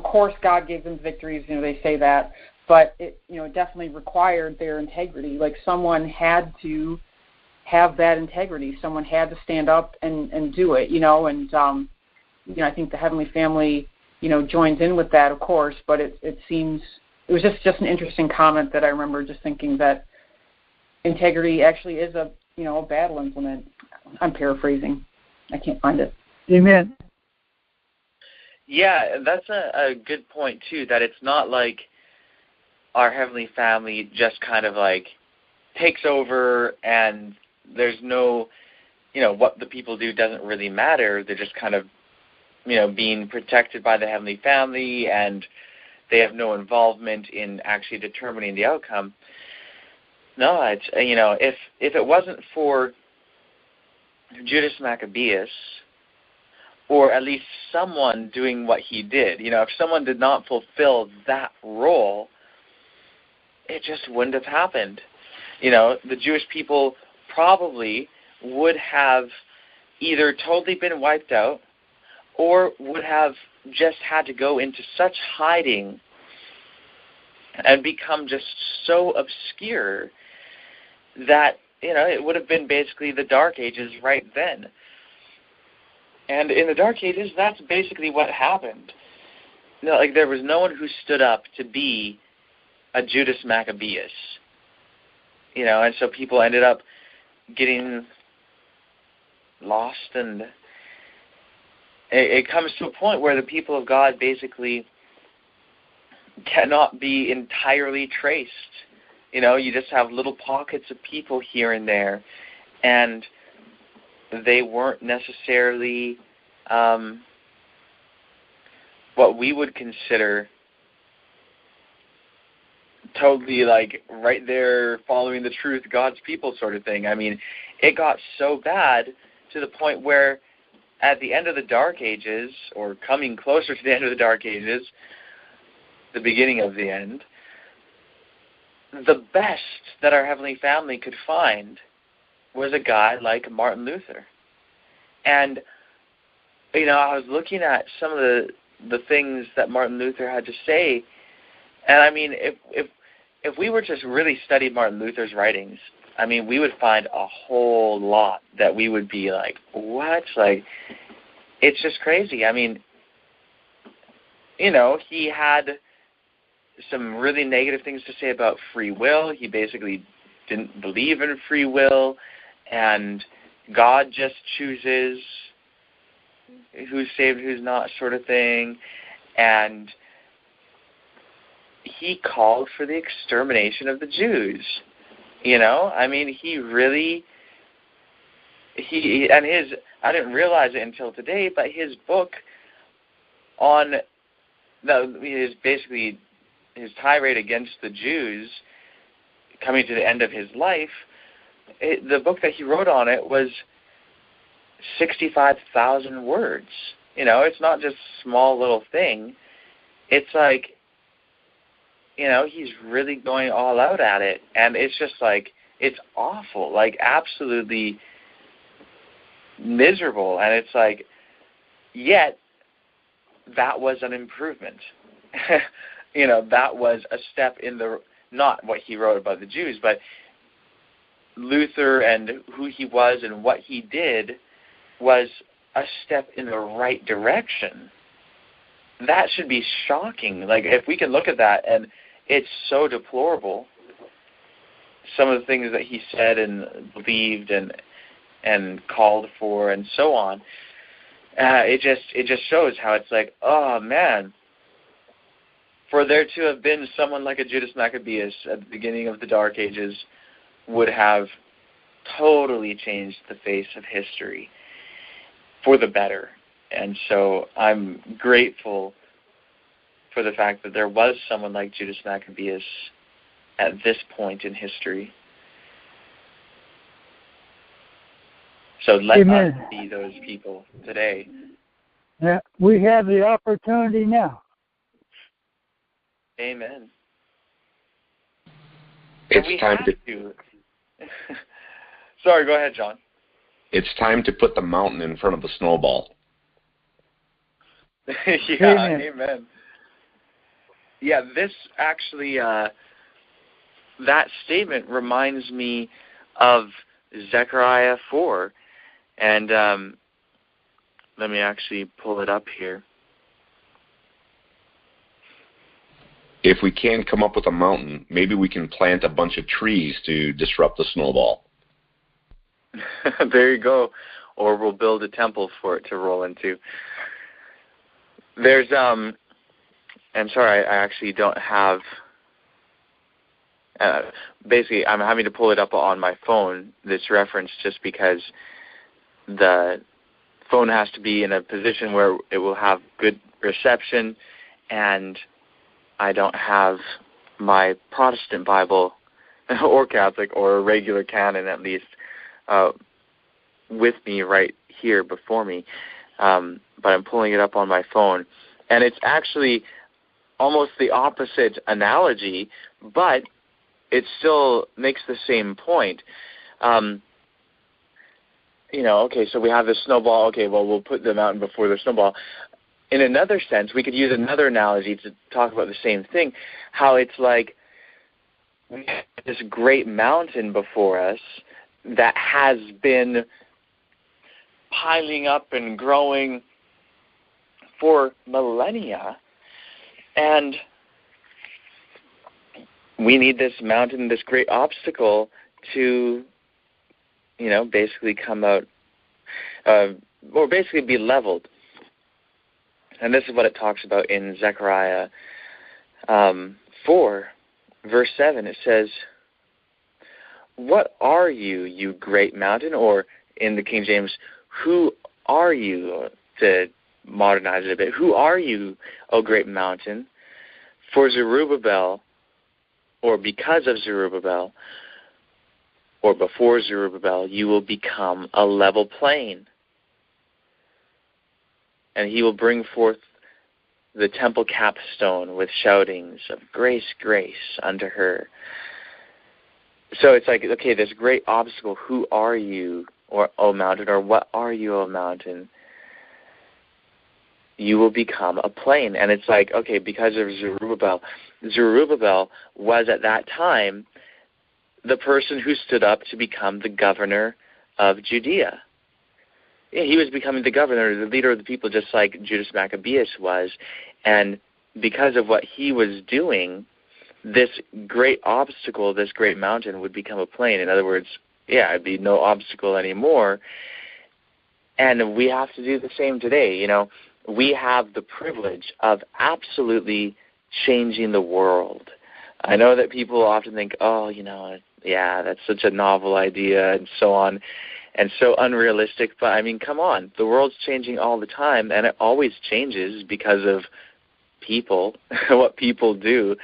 course, God gave them victories. They say that. But it, definitely required their integrity. Like someone had to have that integrity. Someone had to stand up and do it. And I think the Heavenly Family, joins in with that, of course. But it seems it was just an interesting comment that I remember just thinking that integrity actually is a battle implement. I'm paraphrasing. I can't find it.
Amen.
Yeah, that's a good point too. That it's not like our Heavenly Family just kind of like takes over and there's no, what the people do doesn't really matter. They're just kind of, being protected by the Heavenly Family and they have no involvement in actually determining the outcome. No, it's, if it wasn't for Judas Maccabeus, or at least someone doing what he did, if someone did not fulfill that role, it just wouldn't have happened. The Jewish people probably would have either totally been wiped out or would have just had to go into such hiding and become just so obscure that it would have been basically the Dark Ages right then. And in the Dark Ages, that's basically what happened. There was no one who stood up to be a Judas Maccabeus. And so people ended up getting lost, and it comes to a point where the people of God basically cannot be entirely traced. You just have little pockets of people here and there, and they weren't necessarily what we would consider totally right there following the truth, God's people sort of thing. I mean, it got so bad to the point where at the end of the Dark Ages, or coming closer to the end of the Dark Ages, the beginning of the end, the best that our Heavenly Family could find was a guy like Martin Luther. And, I was looking at some of the things that Martin Luther had to say, and I mean, if we were to really study Martin Luther's writings, I mean, we would find a whole lot that we would be like, what? It's just crazy. I mean, he had some really negative things to say about free will. He basically didn't believe in free will, and God just chooses who's saved, who's not, sort of thing. And he called for the extermination of the Jews. I mean, I didn't realize it until today, but his book basically his tirade against the Jews coming to the end of his life, the book that he wrote on it was 65,000 words. It's not just a small little thing. It's he's really going all out at it. And it's just it's awful, absolutely miserable. And it's yet that was an improvement. That was a step in not what he wrote about the Jews, but Luther and who he was and what he did was a step in the right direction. That should be shocking. If we can look at that, and it's so deplorable, some of the things that he said and believed and called for and so on, it just shows how it's oh man, for there to have been someone like a Judas Maccabeus at the beginning of the Dark Ages would have totally changed the face of history for the better. And so I'm grateful for the fact that there was someone like Judas Maccabeus at this point in history. So let us be those people today.
Yeah, we have the opportunity now.
Amen.
It's time
to. Sorry, go ahead, John.
It's time to put the mountain in front of the snowball.
Amen. Yeah, this actually, that statement reminds me of Zechariah 4. And let me actually pull it up here.
If we can come up with a mountain, maybe we can plant a bunch of trees to disrupt the snowball.
There you go. Or we'll build a temple for it to roll into. There's, I'm sorry, I actually don't have, basically I'm having to pull it up on my phone, this reference, just because the phone has to be in a position where it will have good reception, and I don't have my Protestant Bible, or Catholic, or a regular canon at least, with me right here before me. But I'm pulling it up on my phone. And it's actually almost the opposite analogy, but it still makes the same point. Okay, so we have the snowball. Okay, well, we'll put the mountain before the snowball. In another sense, we could use another analogy to talk about the same thing, how it's like we have this great mountain before us, that has been piling up and growing for millennia, and we need this mountain, this great obstacle to, basically come out, or basically be leveled. And this is what it talks about in Zechariah 4, verse 7. It says, "What are you, you great mountain?" Or in the King James, "Who are you?" To modernize it a bit. "Who are you, O great mountain? For Zerubbabel," or because of Zerubbabel, or before Zerubbabel, "you will become a level plain. And he will bring forth the temple capstone with shoutings of grace, grace unto her." So it's like, okay, this great obstacle, who are you, or O mountain, or what are you, O mountain? You will become a plain. And it's like, okay, because of Zerubbabel. Zerubbabel was at that time the person who stood up to become the governor of Judea. He was becoming the governor, the leader of the people, just like Judas Maccabeus was. And because of what he was doing, this great obstacle, this great mountain would become a plain. In other words, it'd be no obstacle anymore. And we have to do the same today. We have the privilege of absolutely changing the world. I know that people often think, that's such a novel idea and so on, and so unrealistic. But, I mean, come on. The world's changing all the time, and it always changes because of people, what people do.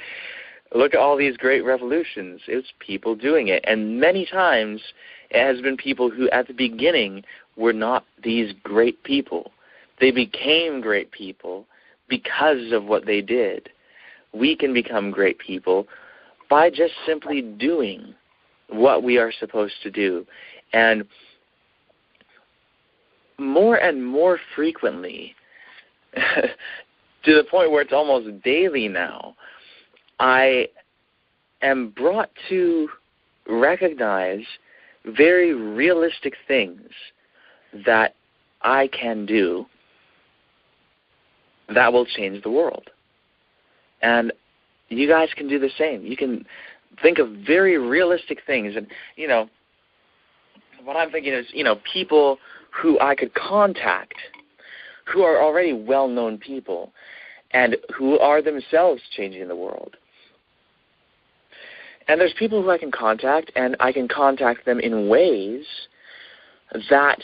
Look at all these great revolutions. It's people doing it. And many times it has been people who at the beginning were not these great people. They became great people because of what they did. We can become great people by just simply doing what we are supposed to do. And more and more frequently, to the point where it's almost daily now, I am brought to recognize very realistic things that I can do that will change the world. And you guys can do the same. You can think of very realistic things. And, what I'm thinking is, people who I could contact, who are already well-known people, and who are themselves changing the world. And there's people who I can contact, and I can contact them in ways that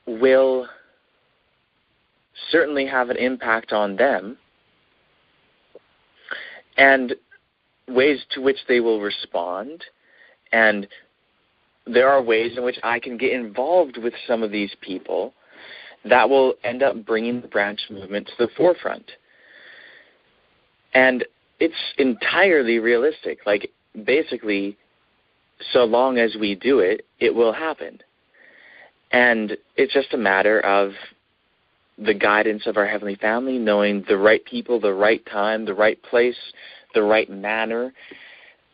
will certainly have an impact on them, and ways to which they will respond. And there are ways in which I can get involved with some of these people that will end up bringing the branch movement to the forefront. And it's entirely realistic. Like, basically, so long as we do it, it will happen. And it's just a matter of the guidance of our Heavenly Family, knowing the right people, the right time, the right place, the right manner.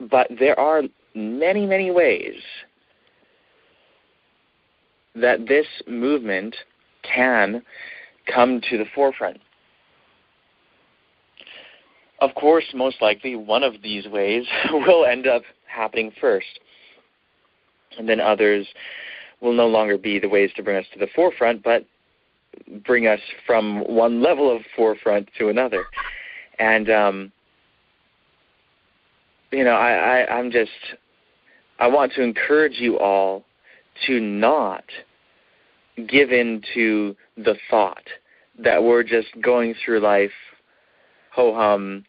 But there are many, many ways that this movement can come to the forefront. Of course, most likely, one of these ways will end up happening first. And then others will no longer be the ways to bring us to the forefront, but bring us from one level of forefront to another. And, I want to encourage you all to not give in to the thought that we're just going through life ho-hum,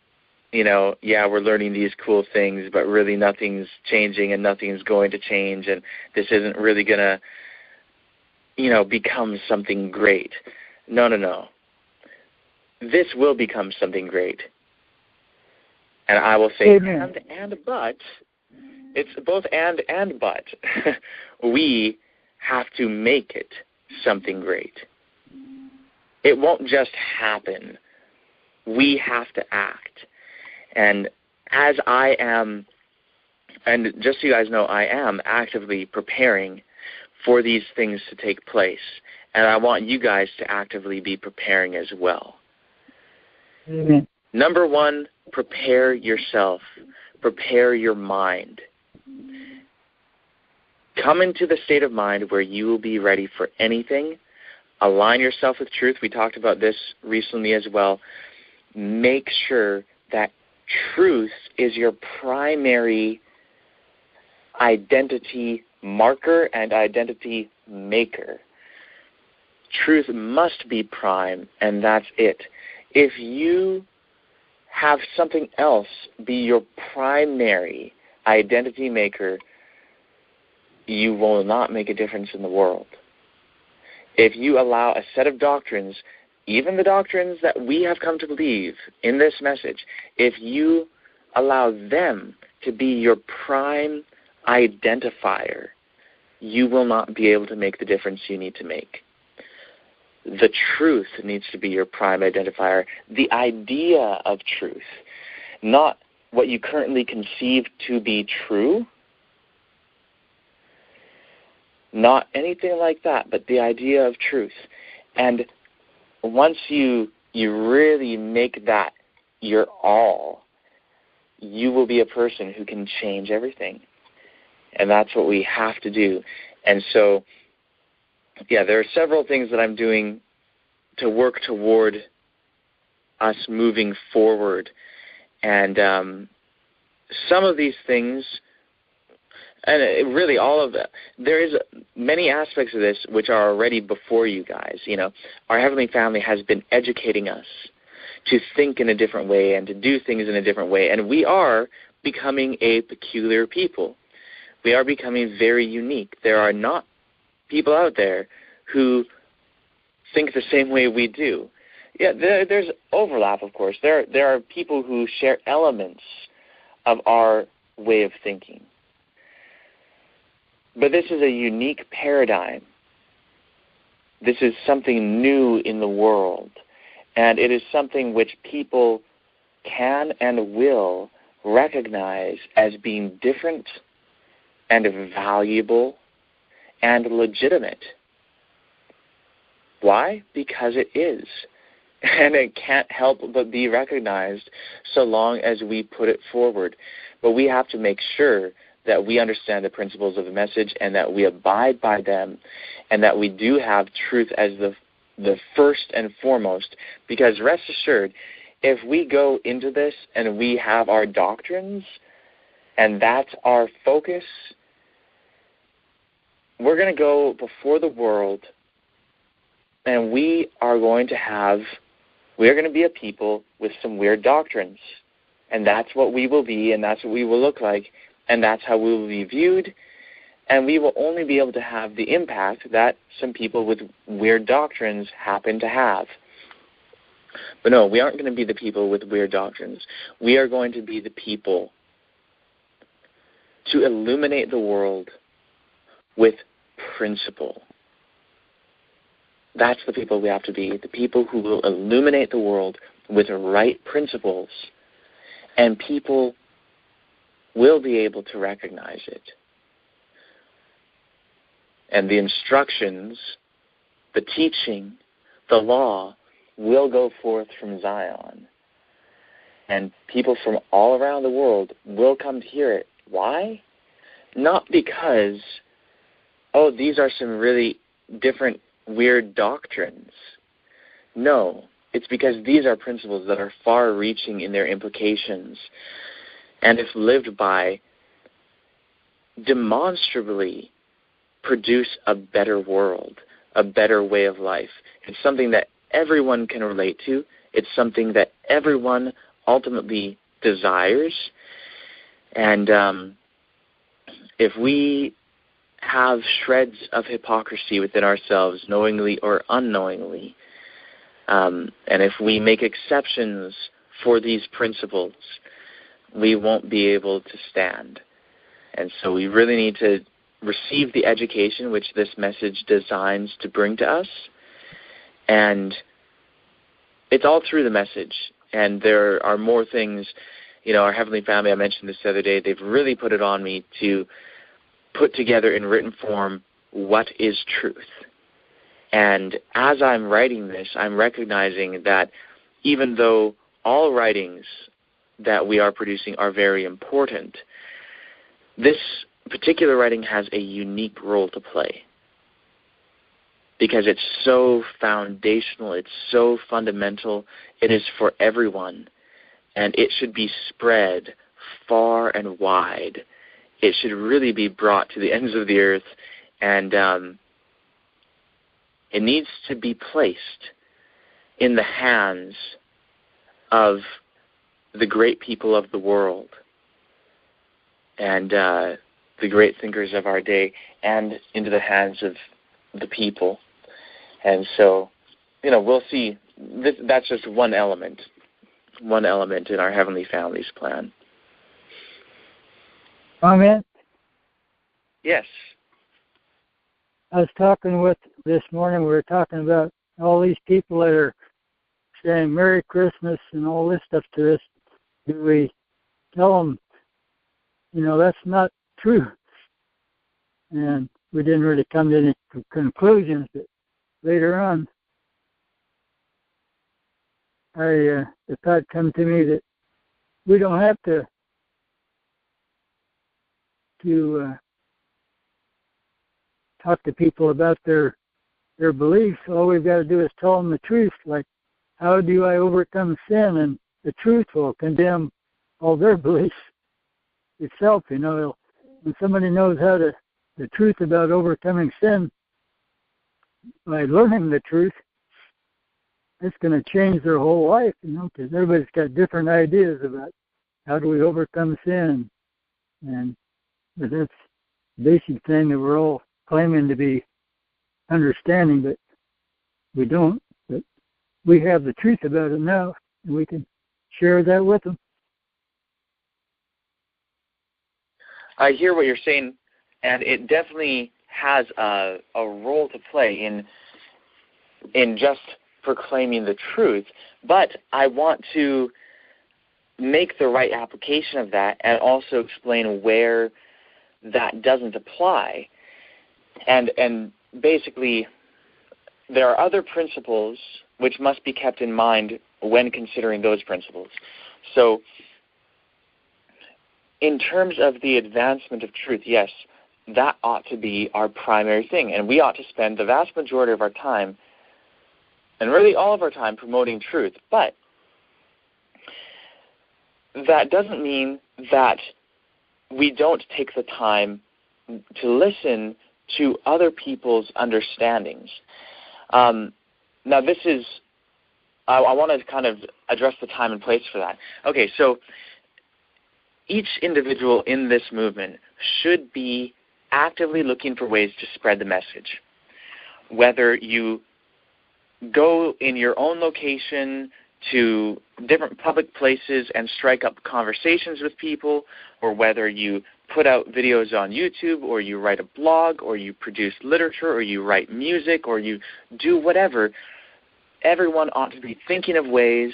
we're learning these cool things, but really nothing's changing and nothing's going to change, and this isn't really going to, become something great. No. This will become something great. And I will say, and but, it's both and but. We have to make it something great. It won't just happen. We have to act. And as I am, and just so you guys know, I am actively preparing for these things to take place. And I want you guys to actively be preparing as well.
Amen.
Number one, prepare yourself. Prepare your mind. Come into the state of mind where you will be ready for anything. Align yourself with truth. We talked about this recently as well. Make sure that truth is your primary identity marker and identity maker. Truth must be prime, and that's it. If you have something else be your primary identity maker, you will not make a difference in the world. If you allow a set of doctrines, even the doctrines that we have come to believe in this message, if you allow them to be your prime identifier, you will not be able to make the difference you need to make. The truth needs to be your prime identifier, the idea of truth, not what you currently conceive to be true, not anything like that, but the idea of truth. And once you really make that your all, you will be a person who can change everything. And that's what we have to do. And so, yeah, there are several things that I'm doing to work toward us moving forward. And some of these things, and really all of them, there is many aspects of this which are already before you guys. You know, our Heavenly Family has been educating us to think in a different way and to do things in a different way. And we are becoming a peculiar people. We are becoming very unique. There are not people out there who think the same way we do. Yeah, there's overlap, of course. There are people who share elements of our way of thinking. But this is a unique paradigm. This is something new in the world. And it is something which people can and will recognize as being different and valuable and legitimate. Why? Because it is. And it can't help but be recognized so long as we put it forward. But we have to make sure that we understand the principles of the message and that we abide by them and that we do have truth as the first and foremost. Because rest assured, if we go into this and we have our doctrines and that's our focus, we're going to go before the world and we are going to be a people with some weird doctrines. And that's what we will be, and that's what we will look like, and that's how we will be viewed, and we will only be able to have the impact that some people with weird doctrines happen to have. But no, we aren't going to be the people with weird doctrines. We are going to be the people to illuminate the world with principle. That's the people we have to be, the people who will illuminate the world with right principles, and people will be able to recognize it. And the instructions, the teaching, the law will go forth from Zion. And people from all around the world will come to hear it. Why? Not because, these are some really different weird doctrines. No, it's because these are principles that are far-reaching in their implications, and if lived by, demonstrably produce a better world, a better way of life. It's something that everyone can relate to. It's something that everyone ultimately desires. And if we have shreds of hypocrisy within ourselves, knowingly or unknowingly, and if we make exceptions for these principles, we won't be able to stand. And so we really need to receive the education which this message designs to bring to us. And it's all through the message. And there are more things, our Heavenly Family, I mentioned this the other day, they've really put it on me to put together in written form
what is truth. And as I'm writing this, I'm recognizing that even though all writings that we are producing are very important, this particular writing has a unique role to play because it's so foundational, it's so fundamental, it is for everyone, and it should be spread far and wide. It should really be brought to the ends of the earth, and it needs to be placed in the hands of the great people of the world and the great thinkers of our day, and into the hands of the people. And so, we'll see. That's just one element in our Heavenly Families plan.
Comment?
Yes.
I was talking this morning, we were talking about all these people that are saying Merry Christmas and all this stuff to us. Do we tell them, that's not true? And we didn't really come to any conclusions, but later on, the thought come to me that we don't have to talk to people about their beliefs. All we've got to do is tell them the truth, like, how do I overcome sin? And the truth will condemn all their beliefs itself. When somebody knows the truth about overcoming sin by learning the truth, it's going to change their whole life, because everybody's got different ideas about how do we overcome sin. And that's the basic thing that we're all claiming to be understanding, but we don't. But we have the truth about it now, and we can share that with them.
I hear what you're saying, and it definitely has a role to play in just proclaiming the truth. But I want to make the right application of that and also explain where that doesn't apply. And basically, there are other principles which must be kept in mind when considering those principles. So, in terms of the advancement of truth, yes, that ought to be our primary thing, and we ought to spend the vast majority of our time, and really all of our time, promoting truth. But that doesn't mean that we don't take the time to listen to other people's understandings. Now, this is, I want to kind of address the time and place for that. Okay, so each individual in this movement should be actively looking for ways to spread the message. Whether you go in your own location to different public places and strike up conversations with people, or whether you put out videos on YouTube, or you write a blog, or you produce literature, or you write music, or you do whatever, everyone ought to be thinking of ways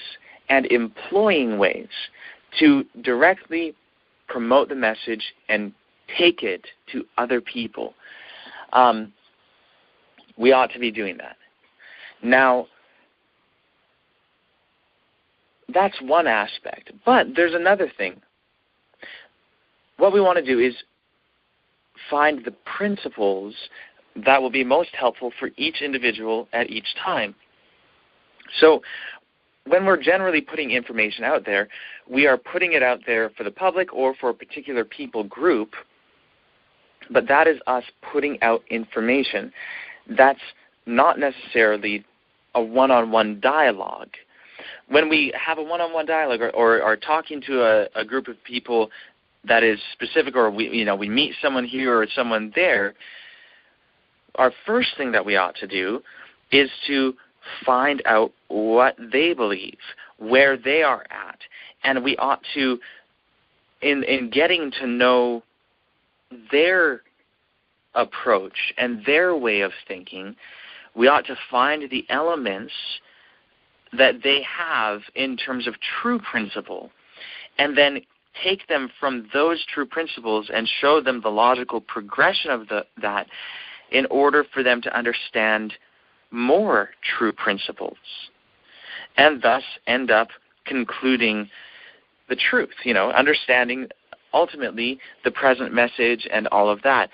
and employing ways to directly promote the message and take it to other people. We ought to be doing that. Now, that's one aspect, but there's another thing. What we want to do is find the principles that will be most helpful for each individual at each time. So when we're generally putting information out there, we are putting it out there for the public or for a particular people group, but that is us putting out information. That's not necessarily a one-on-one dialogue. When we have a one-on-one dialogue or are talking to a group of people that is specific, or we meet someone here or someone there, our first thing that we ought to do is to find out what they believe, where they are at, and we ought to, in getting to know their approach and their way of thinking, we ought to find the elements that they have in terms of true principle, and then take them from those true principles and show them the logical progression of that, in order for them to understand more true principles, and thus end up concluding the truth, understanding ultimately the present message and all of that.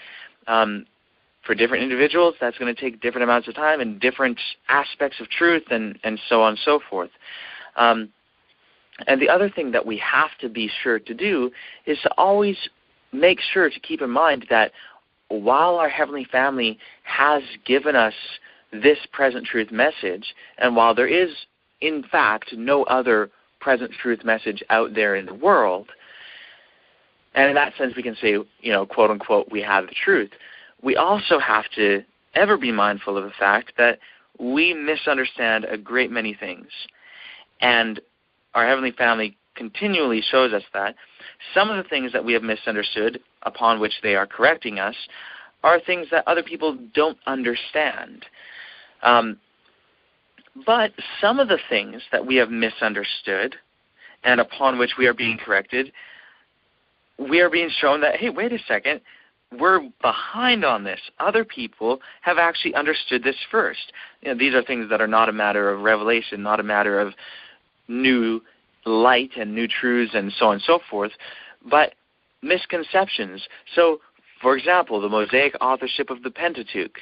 For different individuals, that's going to take different amounts of time and different aspects of truth and so on and so forth. And the other thing that we have to be sure to do is to always make sure to keep in mind that while our Heavenly Family has given us this present truth message, and while there is, in fact, no other present truth message out there in the world, and in that sense we can say, quote unquote, we have the truth, we also have to ever be mindful of the fact that we misunderstand a great many things. And our Heavenly Family continually shows us that some of the things that we have misunderstood, upon which they are correcting us, are things that other people don't understand. But some of the things that we have misunderstood and upon which we are being corrected, we are being shown that, hey, wait a second, we're behind on this. Other people have actually understood this first. These are things that are not a matter of revelation, not a matter of new light and new truths and so on and so forth, but misconceptions. So, for example, the Mosaic authorship of the Pentateuch.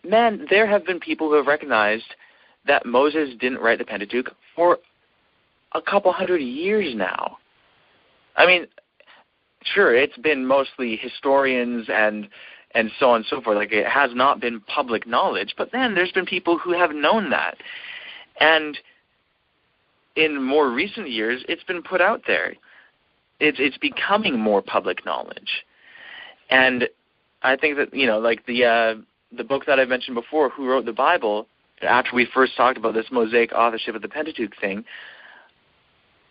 Man, there have been people who have recognized that Moses didn't write the Pentateuch for a couple hundred years now. I mean, sure, it's been mostly historians and so on and so forth. Like, it has not been public knowledge, but then there's been people who have known that. And in more recent years, it's been put out there. It's becoming more public knowledge. And I think that, like the book that I mentioned before, Who Wrote the Bible, after we first talked about this Mosaic authorship of the Pentateuch thing,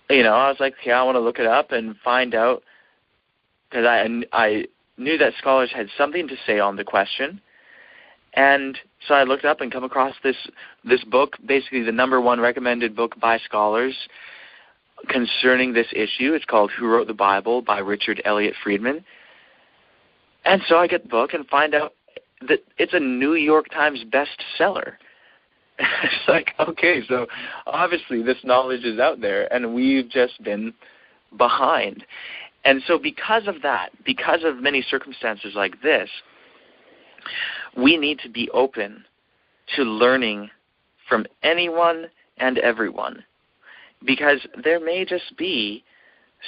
I was like, okay, I want to look it up and find out, because I knew that scholars had something to say on the question. And so I looked up and come across this book, basically the #1 recommended book by scholars concerning this issue. It's called Who Wrote the Bible by Richard Elliott Friedman. And so I get the book and find out that it's a New York Times bestseller. It's like, okay, so obviously this knowledge is out there, and we've just been behind. And so because of that, because of many circumstances like this, we need to be open to learning from anyone and everyone, because there may just be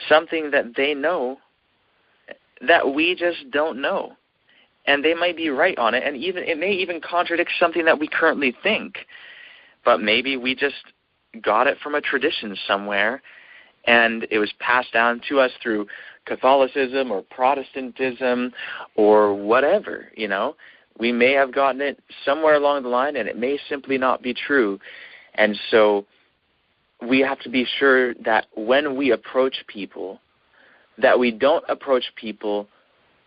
something that they know that we just don't know. And they might be right on it, and it may even contradict something that we currently think. But maybe we just got it from a tradition somewhere, and it was passed down to us through Catholicism or Protestantism or whatever, We may have gotten it somewhere along the line, and it may simply not be true. And so we have to be sure that when we approach people, that we don't approach people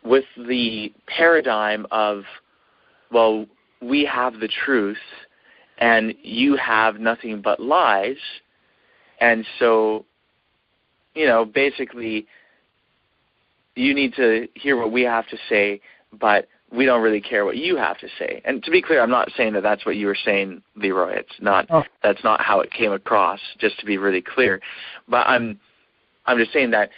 with the paradigm of, well, we have the truth and you have nothing but lies, and so, basically you need to hear what we have to say, but we don't really care what you have to say. And to be clear, I'm not saying that that's what you were saying, Leroy. It's not. Oh. That's not how it came across, just to be really clear. But I'm just saying that,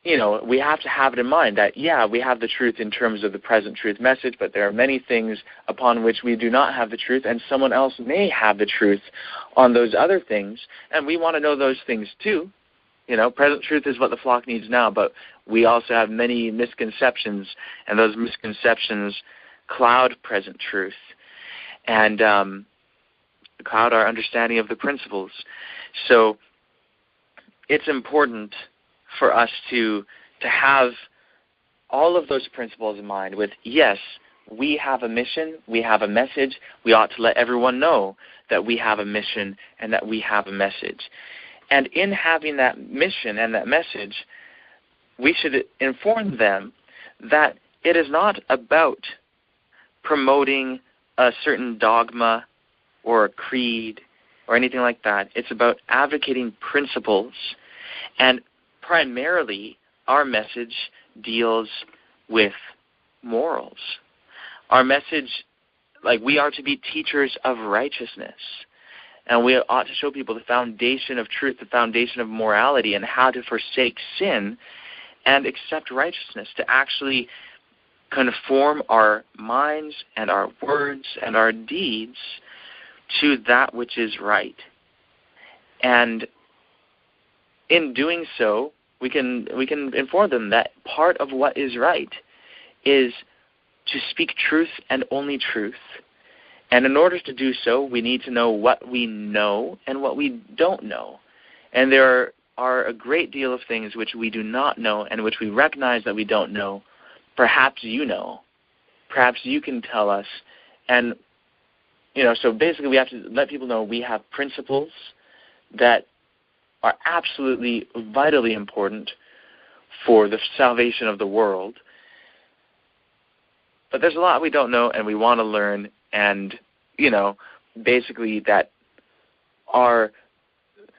we have to have it in mind that, yeah, we have the truth in terms of the present truth message, but there are many things upon which we do not have the truth, and someone else may have the truth on those other things, and we want to know those things too. Present truth is what the flock needs now, but we also have many misconceptions, and those misconceptions cloud present truth and cloud our understanding of the principles. So it's important for us to have all of those principles in mind with, yes, we have a mission, we have a message, we ought to let everyone know that we have a mission and that we have a message. And in having that mission and that message, we should inform them that it is not about promoting a certain dogma or a creed or anything like that. It's about advocating principles. And primarily, our message deals with morals. our message, like we are to be teachers of righteousness. And we ought to show people the foundation of truth, the foundation of morality, and how to forsake sin and accept righteousness, to actually conform our minds and our words and our deeds to that which is right. And in doing so, we can inform them that part of what is right is to speak truth and only truth. And in order to do so, we need to know what we know and what we don't know. And there are a great deal of things which we do not know and which we recognize that we don't know. Perhaps you know. Perhaps you can tell us. And, so basically we have to let people know we have principles that are absolutely vitally important for the salvation of the world. But there's a lot we don't know and we want to learn, and, basically that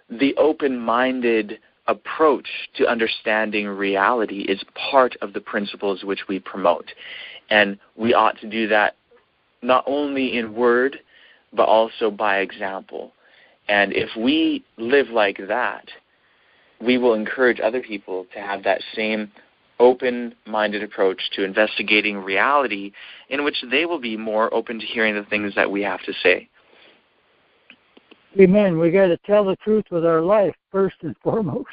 the open-minded approach to understanding reality is part of the principles which we promote. And we ought to do that not only in word, but also by example. And if we live like that, we will encourage other people to have that same open-minded approach to investigating reality, in which they will be more open to hearing the things that we have to say.
Amen. We got to tell the truth with our life first and foremost.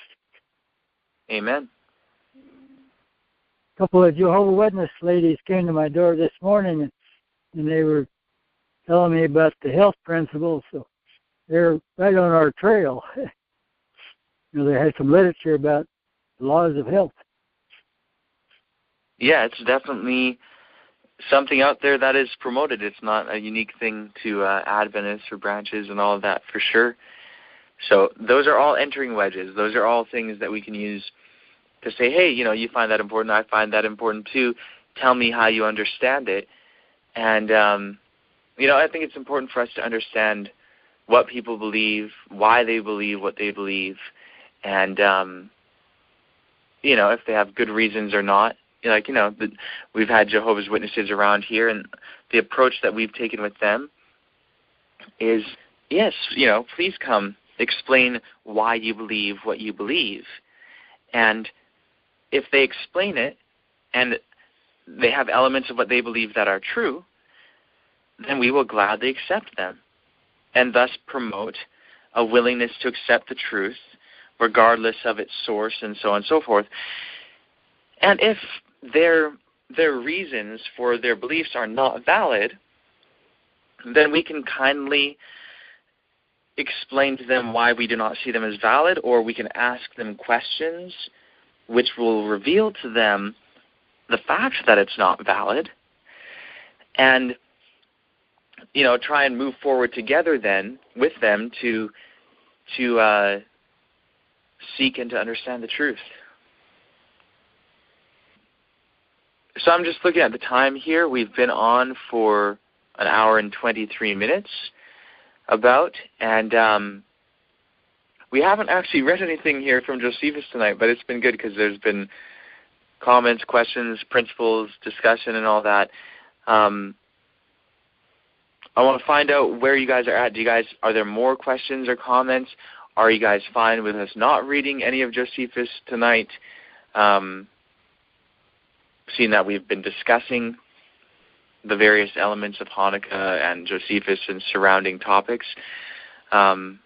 Amen.
A couple of Jehovah's Witness ladies came to my door this morning, and they were telling me about the health principles. So they're right on our trail. They had some literature about the laws of health.
Yeah, it's definitely something out there that is promoted. It's not a unique thing to Adventists or branches and all of that, for sure. So those are all entering wedges. Those are all things that we can use to say, hey, you find that important, I find that important too. Tell me how you understand it. And, I think it's important for us to understand what people believe, why they believe what they believe, and, if they have good reasons or not. We've had Jehovah's Witnesses around here, and the approach that we've taken with them is, yes, please come, explain why you believe what you believe. And if they explain it, and they have elements of what they believe that are true, then we will gladly accept them, and thus promote a willingness to accept the truth, regardless of its source, and so on and so forth. And if their reasons for their beliefs are not valid, then we can kindly explain to them why we do not see them as valid, or we can ask them questions which will reveal to them the fact that it's not valid, and try and move forward together then with them to seek and to understand the truth. So I'm just looking at the time here. We've been on for an hour and 23 minutes about, and we haven't actually read anything here from Josephus tonight, but it's been good because there's been comments, questions, principles, discussion, and all that. I want to find out where you guys are at. Are there more questions or comments? Are you guys fine with us not reading any of Josephus tonight? Seeing that we've been discussing the various elements of Hanukkah and Josephus and surrounding topics. So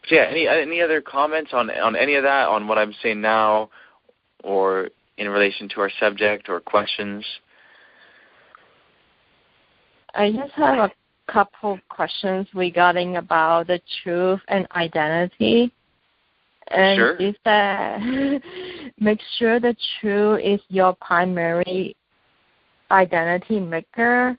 yeah, any other comments on any of that, on what I'm saying now, or in relation to our subject, or questions?
I just have a couple questions regarding about the truth and identity. And
sure.
You said make sure the truth is your primary identity maker.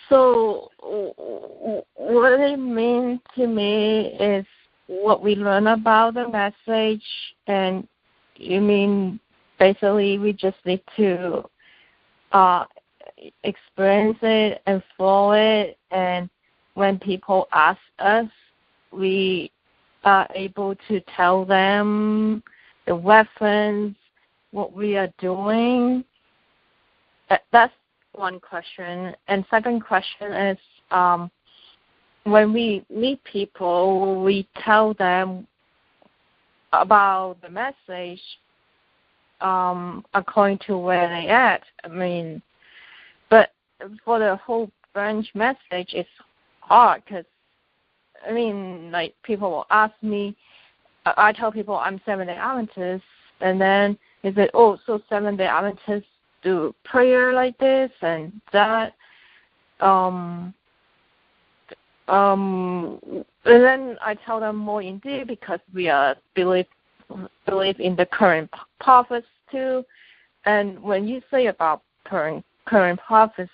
So what it means to me is what we learn about the message, and you mean basically we just need to experience it and follow it, and when people ask us, we are able to tell them the reference, what we are doing. That's one question. And second question is, when we meet people, we tell them about the message according to where they at. I mean, but for the whole branch message, it's hard because, I mean, like, people will ask me, I tell people I'm Seventh-day Adventist, and then they say, oh, so Seventh-day Adventists do prayer like this and that. And then I tell them more in depth because we are believe in the current prophets too. And when you say about current prophets,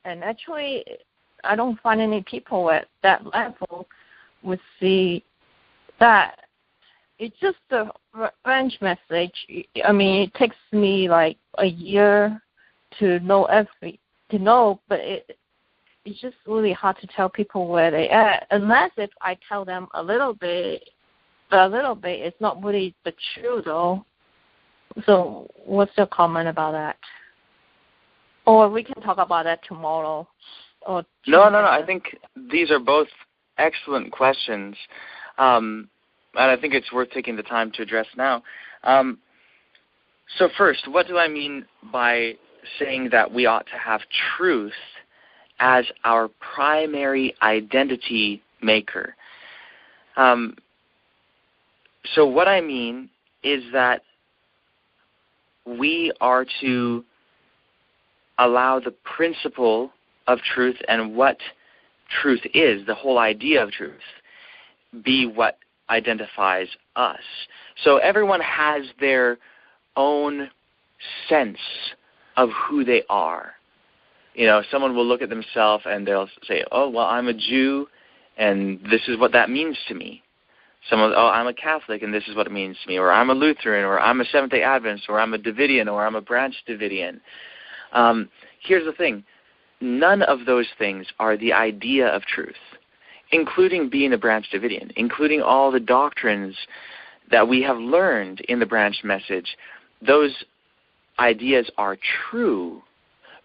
and actually I don't find any people at that level would see that. It's just a branch message. I mean, it takes me like a year to know but it's just really hard to tell people where they are, unless if I tell them a little bit, it's not really the truth though. So what's your comment about that? Or we can talk about that tomorrow. Or
No. I think these are both excellent questions, and I think it's worth taking the time to address now. So first, what do I mean by saying that we ought to have truth as our primary identity maker? So what I mean is that we are to allow the principle of truth and what truth is, the whole idea of truth, be what identifies us. So everyone has their own sense of who they are. You know, someone will look at themselves and they'll say, oh, well, I'm a Jew, and this is what that means to me. Someone, oh, I'm a Catholic, and this is what it means to me. Or I'm a Lutheran, or I'm a Seventh-day Adventist, or I'm a Davidian, or I'm a Branch Davidian. Here's the thing. None of those things are the idea of truth, including being a Branch Davidian, including all the doctrines that we have learned in the branch message. Those ideas are true,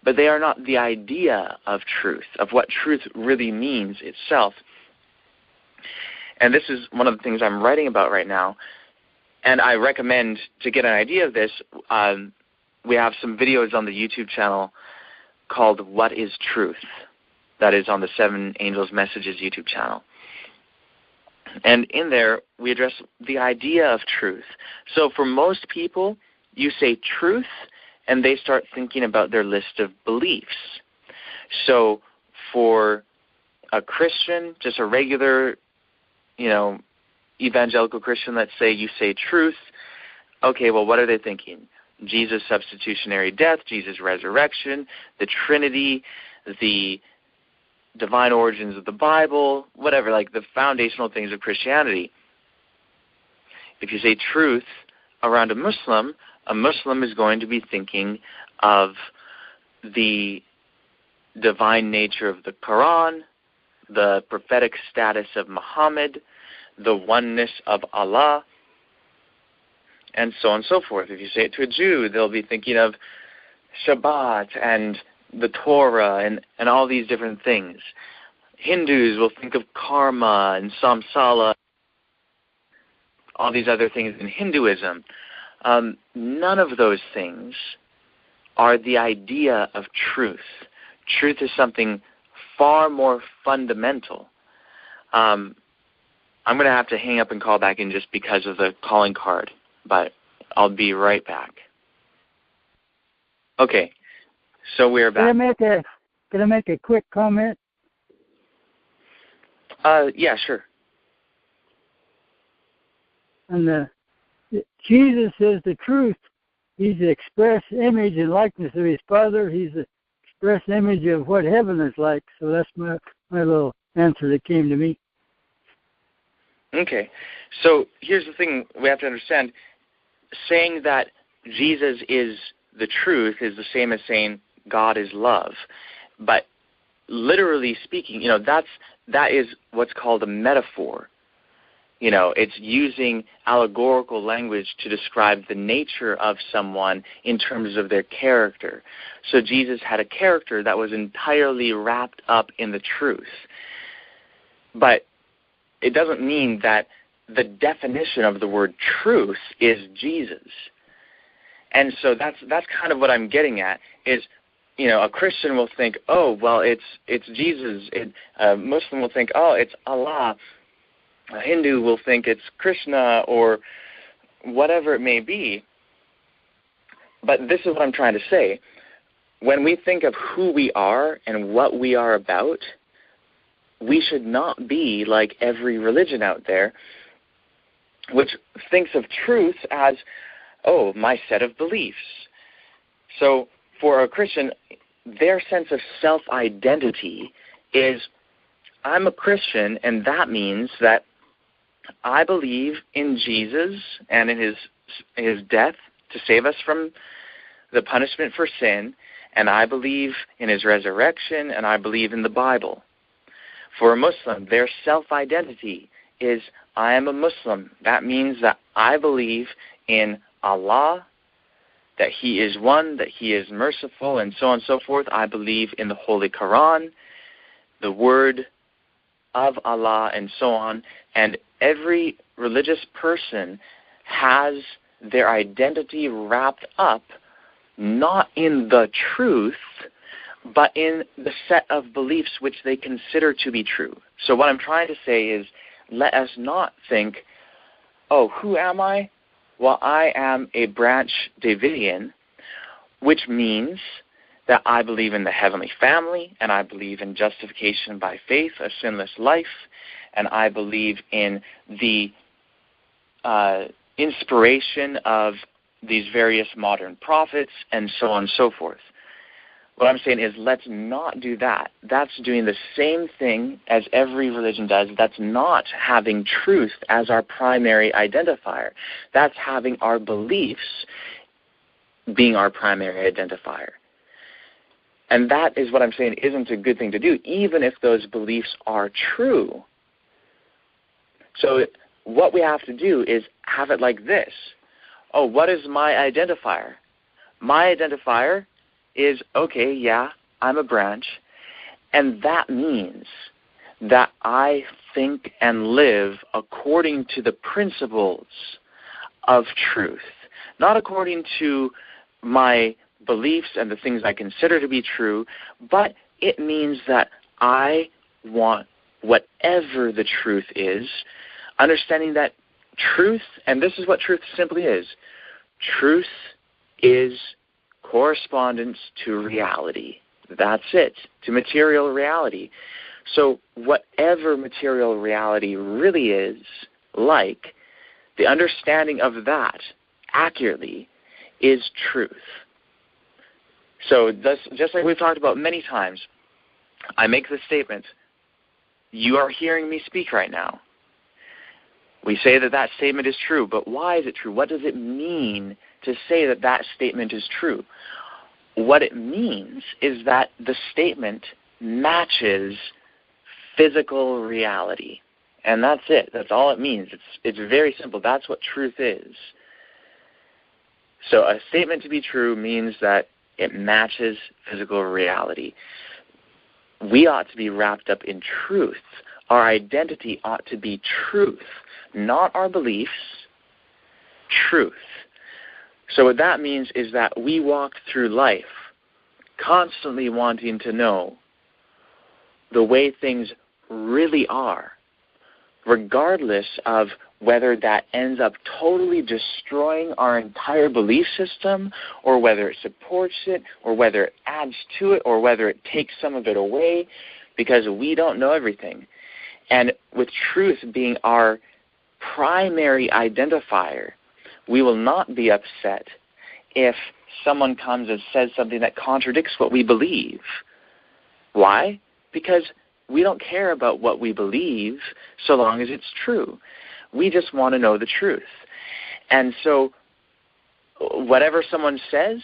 but they are not the idea of truth, of what truth really means itself. And this is one of the things I'm writing about right now. And I recommend, to get an idea of this, we have some videos on the YouTube channel called What is Truth? That is on the Seven Angels Messages YouTube channel. And in there, we address the idea of truth. So for most people, you say truth, and they start thinking about their list of beliefs. So for a Christian, just a regular, evangelical Christian, let's say you say truth. Okay, well, what are they thinking? Jesus' substitutionary death, Jesus' resurrection, the Trinity, the divine origins of the Bible, whatever, like the foundational things of Christianity. If you say truth around a Muslim is going to be thinking of the divine nature of the Quran, the prophetic status of Muhammad, the oneness of Allah, and so on and so forth. If you say it to a Jew, they'll be thinking of Shabbat and the Torah and all these different things. Hindus will think of karma and samsara, all these other things in Hinduism. None of those things are the idea of truth. Truth is something far more fundamental. I'm going to have to hang up and call back in just because of the calling card, but I'll be right back. Okay, so we're back.
Can I make a quick comment?
Yeah, sure.
And Jesus is the truth. He's the express image and likeness of his Father. He's the express image of what heaven is like. So that's my little answer that came to me.
Okay. So here's the thing we have to understand. Saying that Jesus is the truth is the same as saying God is love. But literally speaking, that is what's called a metaphor. It's using allegorical language to describe the nature of someone in terms of their character. So Jesus had a character that was entirely wrapped up in the truth. But it doesn't mean that the definition of the word truth is Jesus. And so that's kind of what I'm getting at is, a Christian will think, oh, well, it's Jesus. A Muslim will think, oh, it's Allah. A Hindu will think it's Krishna or whatever it may be. But this is what I'm trying to say. When we think of who we are and what we are about, we should not be like every religion out there, which thinks of truth as, oh, my set of beliefs. So for a Christian, their sense of self-identity is, I'm a Christian, and that means that I believe in Jesus and in his death to save us from the punishment for sin, and I believe in his resurrection, and I believe in the Bible. For a Muslim, their self-identity is, I am a Muslim. That means that I believe in Allah, that he is one, that he is merciful, and so on and so forth. I believe in the Holy Quran, the word of Allah, and so on. And every religious person has their identity wrapped up not in the truth, but in the set of beliefs which they consider to be true. So what I'm trying to say is, let us not think, oh, who am I? Well, I am a branch Davidian, which means that I believe in the heavenly family, and I believe in justification by faith, a sinless life, and I believe in the inspiration of these various modern prophets, and so on and so forth. What I'm saying is, let's not do that. That's doing the same thing as every religion does. That's not having truth as our primary identifier. That's having our beliefs being our primary identifier. And that is what I'm saying isn't a good thing to do, even if those beliefs are true. So what we have to do is have it like this. Oh, what is my identifier? My identifier is, okay, yeah, I'm a branch, and that means that I think and live according to the principles of truth, not according to my beliefs and the things I consider to be true, but it means that I want whatever the truth is, understanding that truth, and this is what truth simply is, truth is correspondence to reality. That's it, to material reality. So whatever material reality really is like, the understanding of that accurately is truth. So just like we've talked about many times, I make the statement, you are hearing me speak right now. We say that that statement is true, but why is it true? What does it mean to say that that statement is true? What it means is that the statement matches physical reality. And that's it. That's all it means. It's very simple. That's what truth is. So a statement to be true means that it matches physical reality. We ought to be wrapped up in truth. Our identity ought to be truth, not our beliefs, truth. So what that means is that we walk through life constantly wanting to know the way things really are, regardless of whether that ends up totally destroying our entire belief system, or whether it supports it, or whether it adds to it, or whether it takes some of it away, because we don't know everything. And with truth being our primary identifier, we will not be upset if someone comes and says something that contradicts what we believe. Why? Because we don't care about what we believe so long as it's true. We just want to know the truth. And so whatever someone says,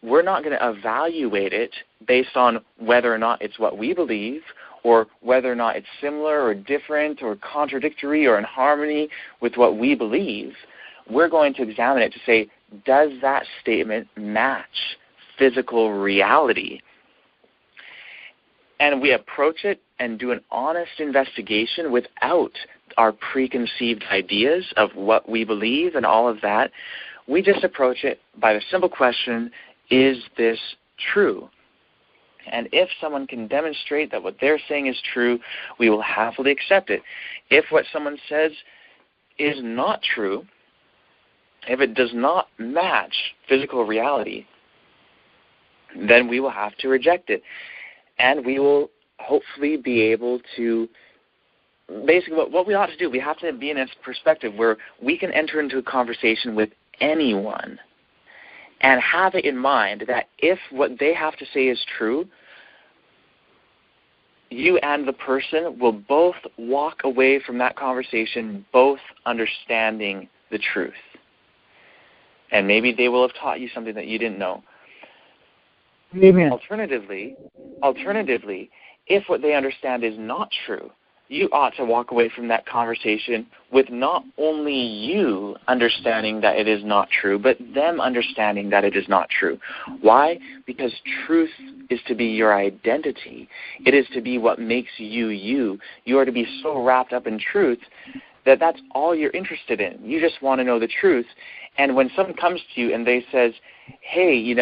we're not going to evaluate it based on whether or not it's what we believe or whether or not it's similar or different or contradictory or in harmony with what we believe, we're going to examine it to say, does that statement match physical reality? And we approach it and do an honest investigation without our preconceived ideas of what we believe and all of that. We just approach it by the simple question, is this true? And if someone can demonstrate that what they're saying is true, we will happily accept it. If what someone says is not true, if it does not match physical reality, then we will have to reject it. And we will hopefully be able to, basically what we ought to do, we have to be in this perspective where we can enter into a conversation with anyone and have it in mind that if what they have to say is true, you and the person will both walk away from that conversation both understanding the truth. And maybe they will have taught you something that you didn't know.
Amen.
Alternatively, if what they understand is not true, you ought to walk away from that conversation with not only you understanding that it is not true, but them understanding that it is not true. Why? Because truth is to be your identity. It is to be what makes you you. You are to be so wrapped up in truth that that's all you're interested in. You just want to know the truth. And when someone comes to you and they says, hey,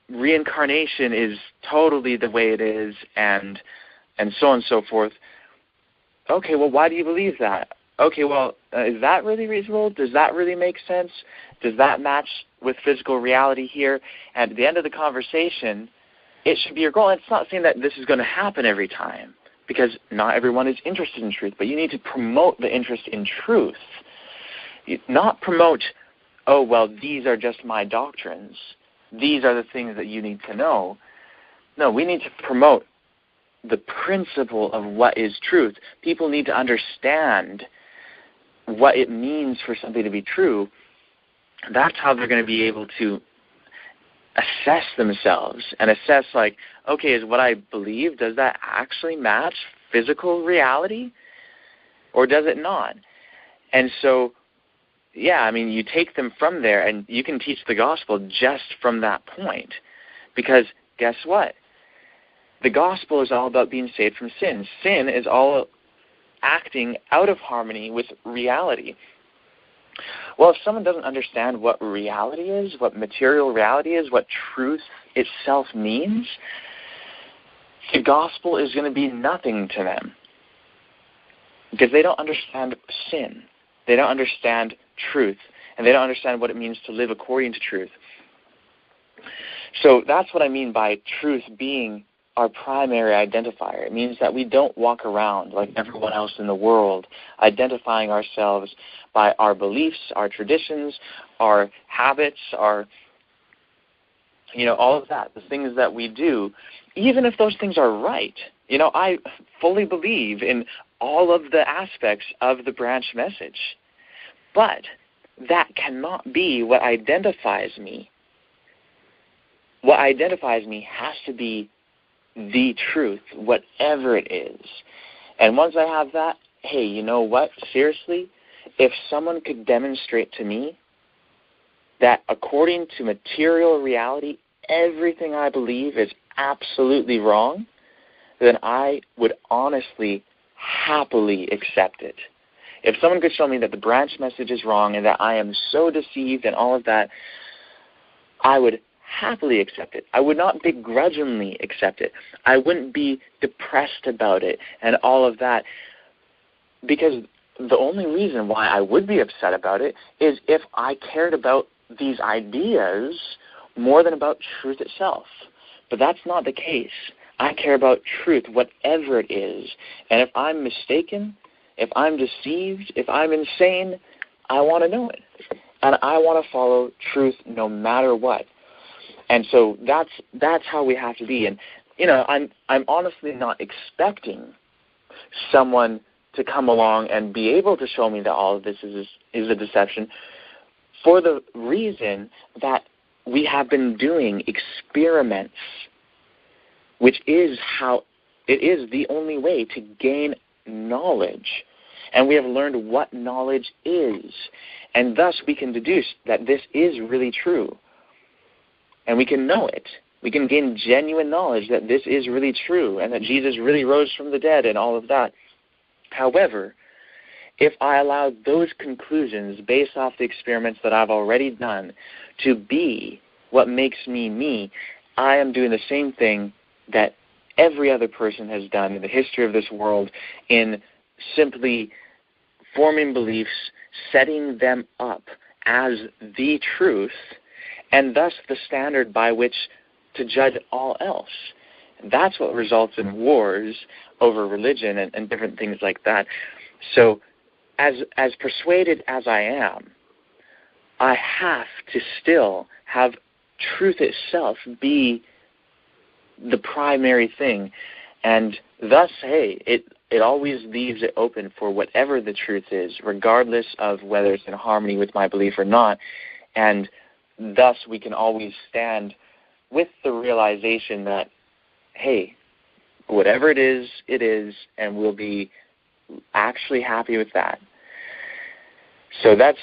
reincarnation is totally the way it is, and so on and so forth. Okay, well, why do you believe that? Okay, well, is that really reasonable? Does that really make sense? Does that match with physical reality here? And at the end of the conversation, it should be your goal. And it's not saying that this is going to happen every time, because not everyone is interested in truth, but you need to promote the interest in truth. Not promote, oh, well, these are just my doctrines. These are the things that you need to know. No, we need to promote the principle of what is truth. People need to understand what it means for something to be true. That's how they're going to be able to assess themselves and assess, like, okay, is what I believe, does that actually match physical reality or does it not? And so, yeah, I mean, you take them from there and you can teach the gospel just from that point. Because guess what? The gospel is all about being saved from sin. Sin is all acting out of harmony with reality. Well, if someone doesn't understand what reality is, what material reality is, what truth itself means, the gospel is going to be nothing to them. Because they don't understand sin. They don't understand truth. And they don't understand what it means to live according to truth. So that's what I mean by truth being our primary identifier. It means that we don't walk around like everyone else in the world, identifying ourselves by our beliefs, our traditions, our habits, our, all of that, the things that we do, even if those things are right. I fully believe in all of the aspects of the branch message. But that cannot be what identifies me. What identifies me has to be the truth, whatever it is. And once I have that, hey, you know what? Seriously, if someone could demonstrate to me that according to material reality, everything I believe is absolutely wrong, then I would honestly, happily accept it. If someone could show me that the branch message is wrong and that I am so deceived and all of that, I would happily accept it. I would not begrudgingly accept it. I wouldn't be depressed about it and all of that, because the only reason why I would be upset about it is if I cared about these ideas more than about truth itself. But that's not the case. I care about truth, whatever it is. And if I'm mistaken, if I'm deceived, if I'm insane, I want to know it. And I want to follow truth no matter what. And so that's how we have to be. And I'm honestly not expecting someone to come along and be able to show me that all of this is a deception, for the reason that we have been doing experiments, which is how it is the only way to gain knowledge. And we have learned what knowledge is. And thus we can deduce that this is really true. And we can know it. We can gain genuine knowledge that this is really true and that Jesus really rose from the dead and all of that. However, if I allow those conclusions based off the experiments that I've already done to be what makes me me, I am doing the same thing that every other person has done in the history of this world in simply forming beliefs, setting them up as the truth, and thus the standard by which to judge all else. That's what results in wars over religion and different things like that. So as persuaded as I am, I have to still have truth itself be the primary thing. And thus, hey, it always leaves it open for whatever the truth is, regardless of whether it's in harmony with my belief or not. And thus we can always stand with the realization that, hey, whatever it is, and we'll be actually happy with that. So that's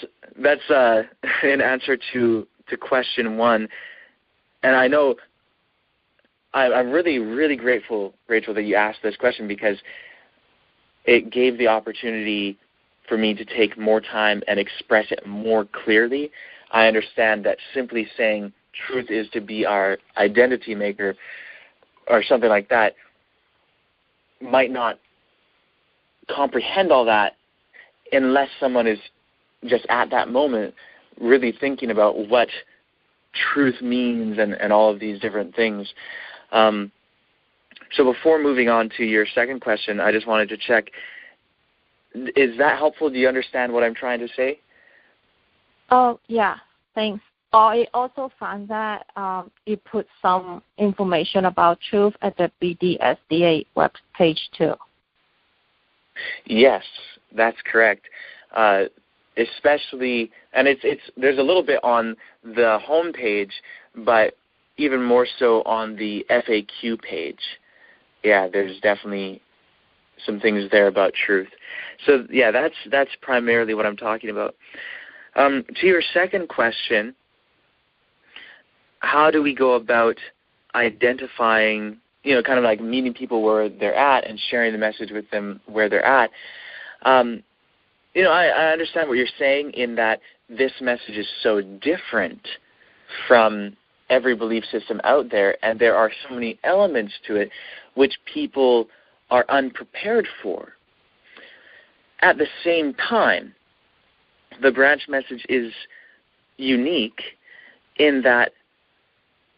an answer to question one. And I know I'm really, really grateful, Rachel, that you asked this question, because it gave the opportunity for me to take more time and express it more clearly. I understand that simply saying truth is to be our identity maker or something like that might not comprehend all that unless someone is just at that moment really thinking about what truth means and all of these different things. So before moving on to your second question, I just wanted to check, is that helpful? Do you understand what I'm trying to say?
Oh, yeah, thanks. I also found that you put some information about truth at the BDSDA web page too.
Yes, that's correct. Especially, and there's a little bit on the home page, but even more so on the FAQ page. Yeah, there's definitely some things there about truth. So yeah, that's primarily what I'm talking about. To your second question, how do we go about identifying, kind of like meeting people where they're at and sharing the message with them where they're at? I understand what you're saying in that this message is so different from every belief system out there, and there are so many elements to it which people are unprepared for. At the same time, the branch message is unique in that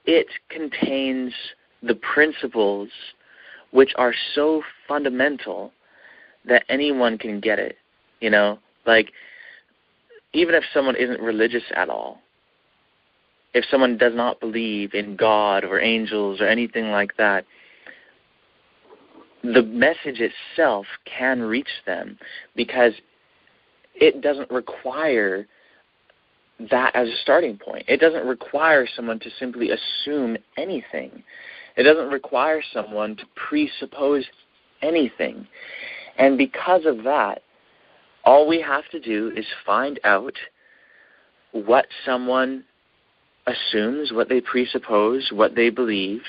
it contains the principles which are so fundamental that anyone can get it. Like, even if someone isn't religious at all, if someone does not believe in God or angels or anything like that, the message itself can reach them because it doesn't require that as a starting point. It doesn't require someone to simply assume anything. It doesn't require someone to presuppose anything. And because of that, all we have to do is find out what someone assumes, what they presuppose, what they believe,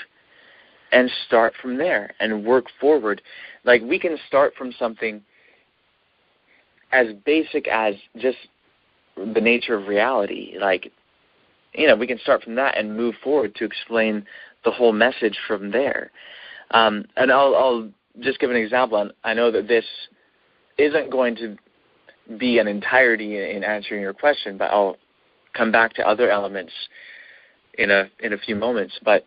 and start from there and work forward. Like, we can start from something as basic as just the nature of reality. Like, we can start from that and move forward to explain the whole message from there. And I'll just give an example. I know that this isn't going to be an entirety in answering your question, but I'll come back to other elements in a few moments. But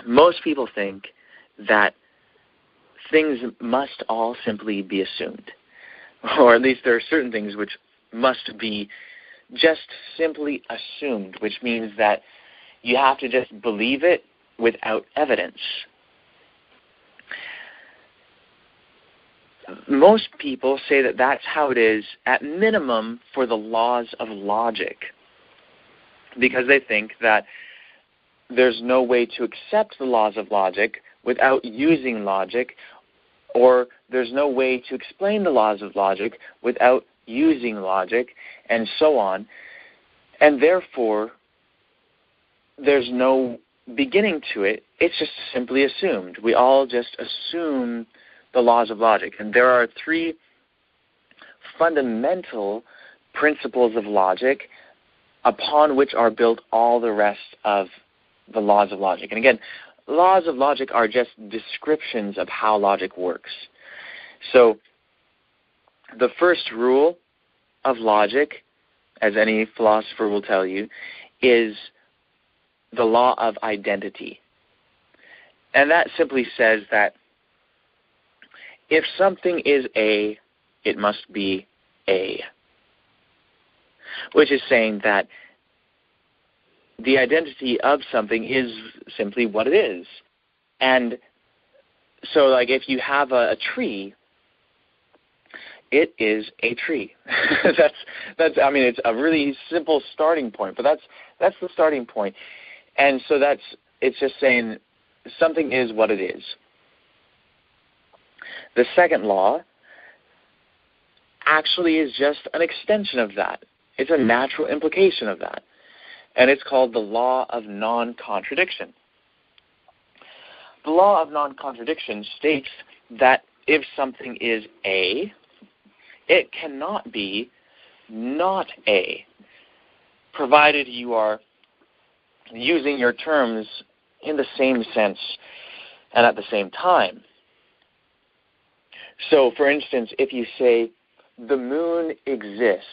most people think that things must all simply be assumed, or at least there are certain things which must be just simply assumed, which means that you have to just believe it without evidence. Most people say that that's how it is, at minimum, for the laws of logic, because they think that there's no way to accept the laws of logic without using logic, or there's no way to explain the laws of logic without using logic, and so on. And therefore, there's no beginning to it. It's just simply assumed. We all just assume the laws of logic. And there are three fundamental principles of logic upon which are built all the rest of the laws of logic. And again, laws of logic are just descriptions of how logic works. So the first rule of logic, as any philosopher will tell you, is the law of identity. And that simply says that if something is A, it must be A. Which is saying that the identity of something is simply what it is. And so, like, if you have a tree, it is a tree. that's. I mean, it's a really simple starting point, but that's the starting point. And so it's just saying something is what it is. The second law actually is just an extension of that. It's a natural implication of that. And it's called the law of non-contradiction. The law of non-contradiction states that if something is A, it cannot be not A, provided you are using your terms in the same sense and at the same time. So, for instance, if you say, the moon exists,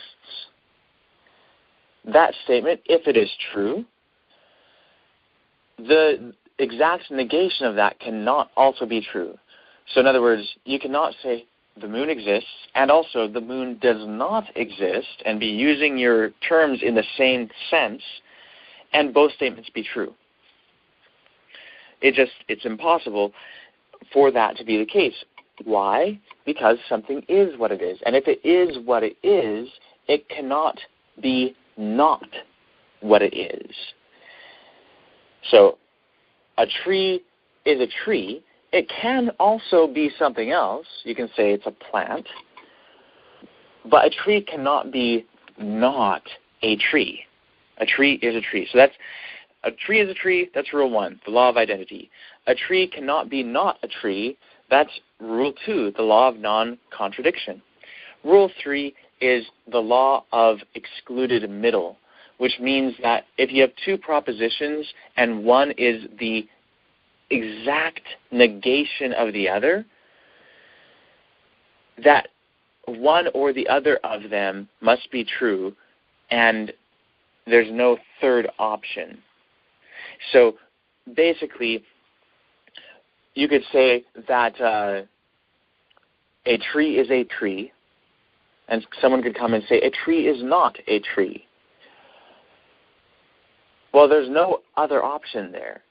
that statement, if it is true, the exact negation of that cannot also be true. So in other words, you cannot say the moon exists and also the moon does not exist and be using your terms in the same sense and both statements be true. It's impossible for that to be the case. Why? Because something is what it is. And if it is what it is, it cannot be not what it is. So a tree is a tree. It can also be something else. You can say it's a plant. But a tree cannot be not a tree. A tree is a tree. So a tree is a tree. That's rule 1, the law of identity. A tree cannot be not a tree. That's rule 2, the law of non-contradiction. Rule 3 is the law of excluded middle, which means that if you have two propositions and one is the exact negation of the other, that one or the other of them must be true, and there's no third option. So basically, you could say that a tree is a tree, and someone could come and say, a tree is not a tree. Well, there's no other option there.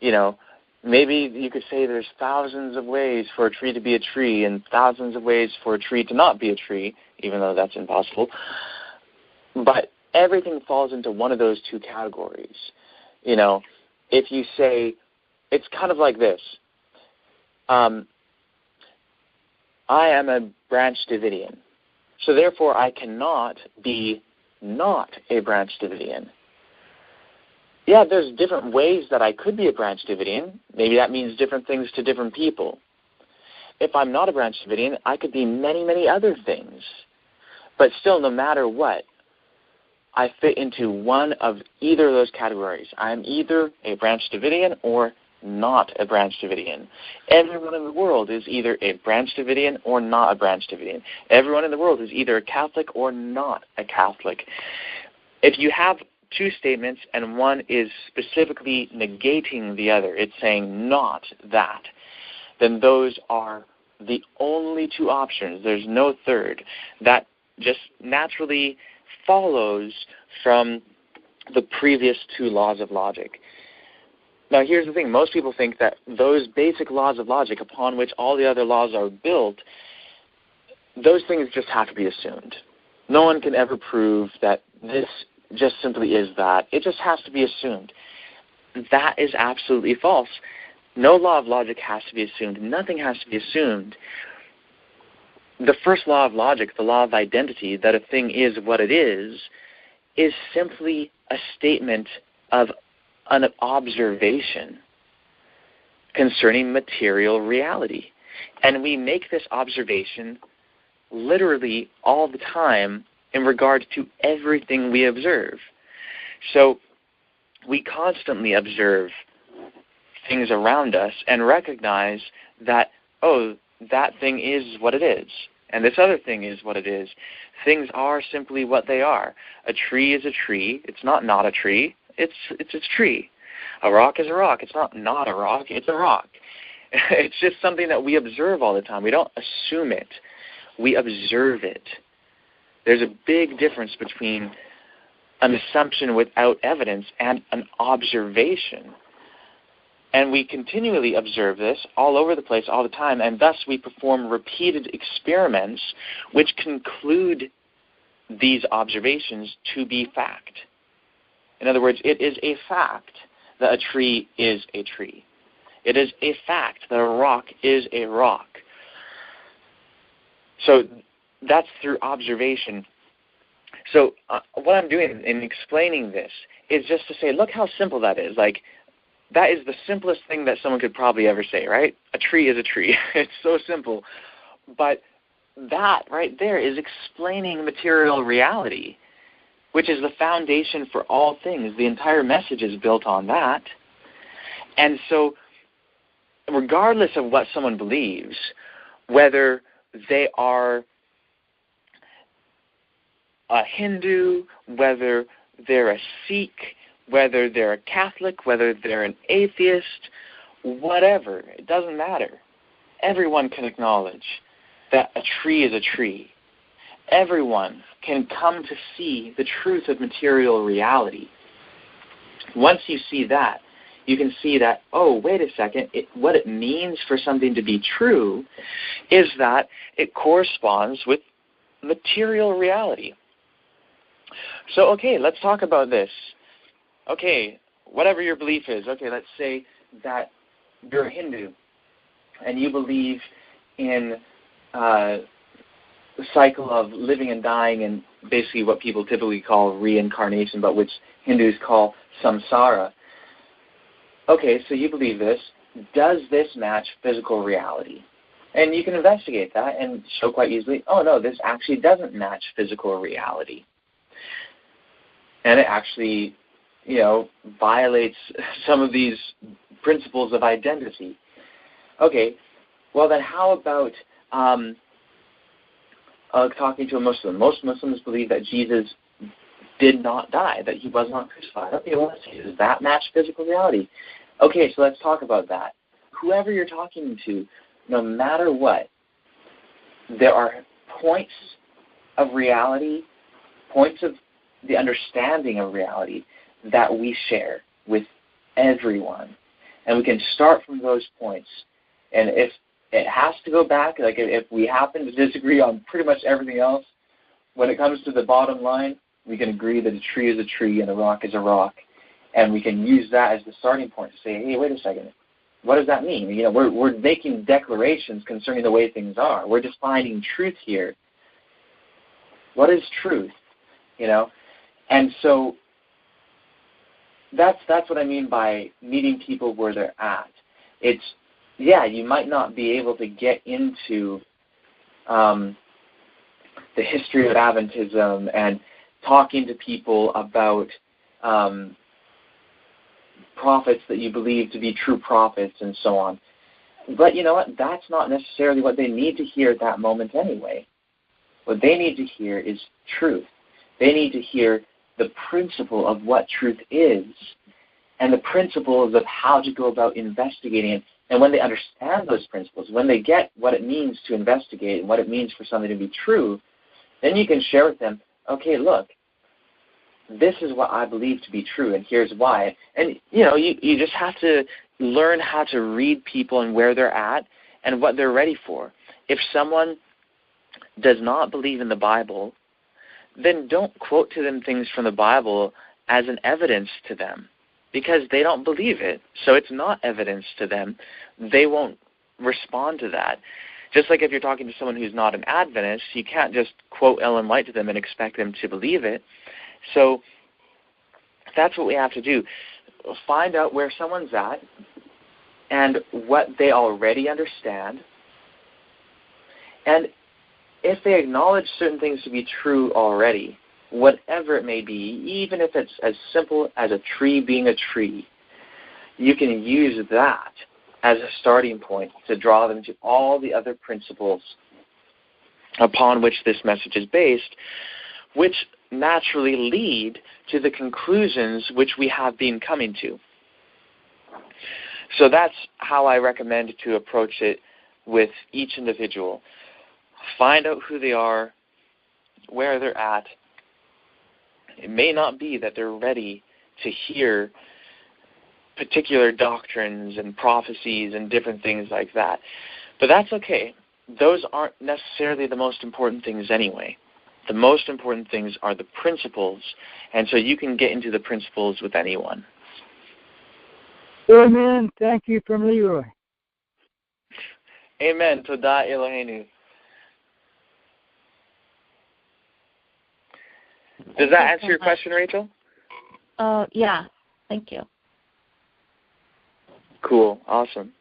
You know, maybe you could say there's thousands of ways for a tree to be a tree and thousands of ways for a tree to not be a tree, even though that's impossible. But everything falls into one of those two categories. You know, if you say, it's kind of like this. I am a branch Davidian. So therefore, I cannot be not a branch Davidian. Yeah, there's different ways that I could be a branch Davidian. Maybe that means different things to different people. If I'm not a branch Davidian, I could be many, many other things. But still, no matter what, I fit into one of either of those categories. I'm either a branch Davidian or not a branch Davidian. Everyone in the world is either a branch Davidian or not a branch Davidian. Everyone in the world is either a Catholic or not a Catholic. If you have two statements and one is specifically negating the other, it's saying not that, then those are the only two options. There's no third. That just naturally follows from the previous two laws of logic. Now, here's the thing. Most people think that those basic laws of logic upon which all the other laws are built, those things just have to be assumed. No one can ever prove that this just simply is that. It just has to be assumed. That is absolutely false. No law of logic has to be assumed. Nothing has to be assumed. The first law of logic, the law of identity, that a thing is what it is simply a statement of an observation concerning material reality. And we make this observation literally all the time in regard to everything we observe. So we constantly observe things around us and recognize that, oh, that thing is what it is, and this other thing is what it is. Things are simply what they are. A tree is a tree. It's not a tree. It's a tree. A rock is a rock. It's not a rock. It's a rock. It's just something that we observe all the time. We don't assume it. We observe it. There's a big difference between an assumption without evidence and an observation. And we continually observe this all over the place all the time, and thus we perform repeated experiments which conclude these observations to be fact. In other words, it is a fact that a tree is a tree. It is a fact that a rock is a rock. So that's through observation. So what I'm doing in explaining this is just to say, look how simple that is. Like, that is the simplest thing that someone could probably ever say, right? A tree is a tree. It's so simple. But that right there is explaining material reality, which is the foundation for all things. The entire message is built on that. And so regardless of what someone believes, whether they are a Hindu, whether they're a Sikh, whether they're a Catholic, whether they're an atheist, whatever, it doesn't matter. Everyone can acknowledge that a tree is a tree. Everyone can come to see the truth of material reality. Once you see that, you can see that, oh, wait a second, what it means for something to be true is that it corresponds with material reality. So, okay, let's talk about this. Okay, whatever your belief is, okay, let's say that you're a Hindu and you believe in the cycle of living and dying and basically what people typically call reincarnation, but which Hindus call samsara. Okay, so you believe this. Does this match physical reality? And you can investigate that and show quite easily, oh no, this actually doesn't match physical reality. And it actually, violates some of these principles of identity. Okay, well then how about talking to a Muslim? Most Muslims believe that Jesus did not die, that he was not crucified. Okay, well let's see, does that match physical reality? Okay, so let's talk about that. Whoever you're talking to, no matter what, there are points of reality, points of the understanding of reality that we share with everyone. And we can start from those points. And if it has to go back, like if we happen to disagree on pretty much everything else, when it comes to the bottom line, we can agree that a tree is a tree and a rock is a rock. And we can use that as the starting point to say, hey, wait a second, what does that mean? We're making declarations concerning the way things are. We're just finding truth here. What is truth? And so that's what I mean by meeting people where they're at. It's, you might not be able to get into the history of Adventism and talking to people about prophets that you believe to be true prophets and so on. But you know what? That's not necessarily what they need to hear at that moment anyway. What they need to hear is truth. They need to hear the principle of what truth is and the principles of how to go about investigating it. And when they understand those principles, when they get what it means to investigate and what it means for something to be true, then you can share with them, okay, look, this is what I believe to be true, and here's why. And, you just have to learn how to read people and where they're at and what they're ready for. If someone does not believe in the Bible, then don't quote to them things from the Bible as an evidence to them. because they don't believe it. So it's not evidence to them. They won't respond to that. Just like if you're talking to someone who's not an Adventist, you can't just quote Ellen White to them and expect them to believe it. So that's what we have to do. Find out where someone's at and what they already understand. And if they acknowledge certain things to be true already, whatever it may be, even if it's as simple as a tree being a tree, you can use that as a starting point to draw them to all the other principles upon which this message is based, which naturally lead to the conclusions which we have been coming to. So that's how I recommend to approach it with each individual. Find out who they are, where they're at. It may not be that they're ready to hear particular doctrines and prophecies and different things like that. But that's okay. Those aren't necessarily the most important things anyway. The most important things are the principles, and so you can get into the principles with anyone.
Amen. Thank you from Leroy.
Amen. Toda Eloheinu. Does that answer your question, Rachel?
Yeah. Thank you.
Cool. Awesome.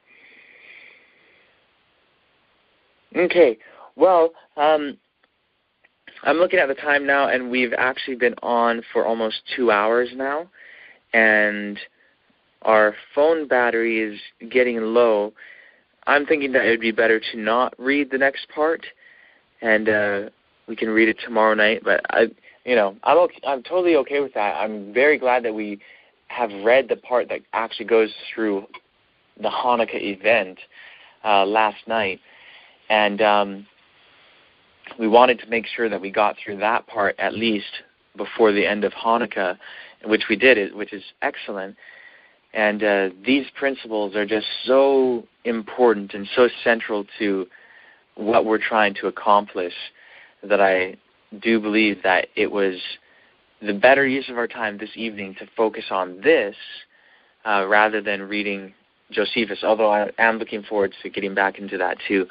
Okay. Well, I'm looking at the time now, and we've actually been on for almost 2 hours now, and our phone battery is getting low. I'm thinking that it would be better to not read the next part, and we can read it tomorrow night. But I'm totally okay with that. I'm very glad that we have read the part that actually goes through the Hanukkah event last night, and we wanted to make sure that we got through that part at least before the end of Hanukkah, which we did, which is excellent. And these principles are just so important and so central to what we're trying to accomplish that I do believe that it was the better use of our time this evening to focus on this rather than reading Josephus, although I am looking forward to getting back into that too.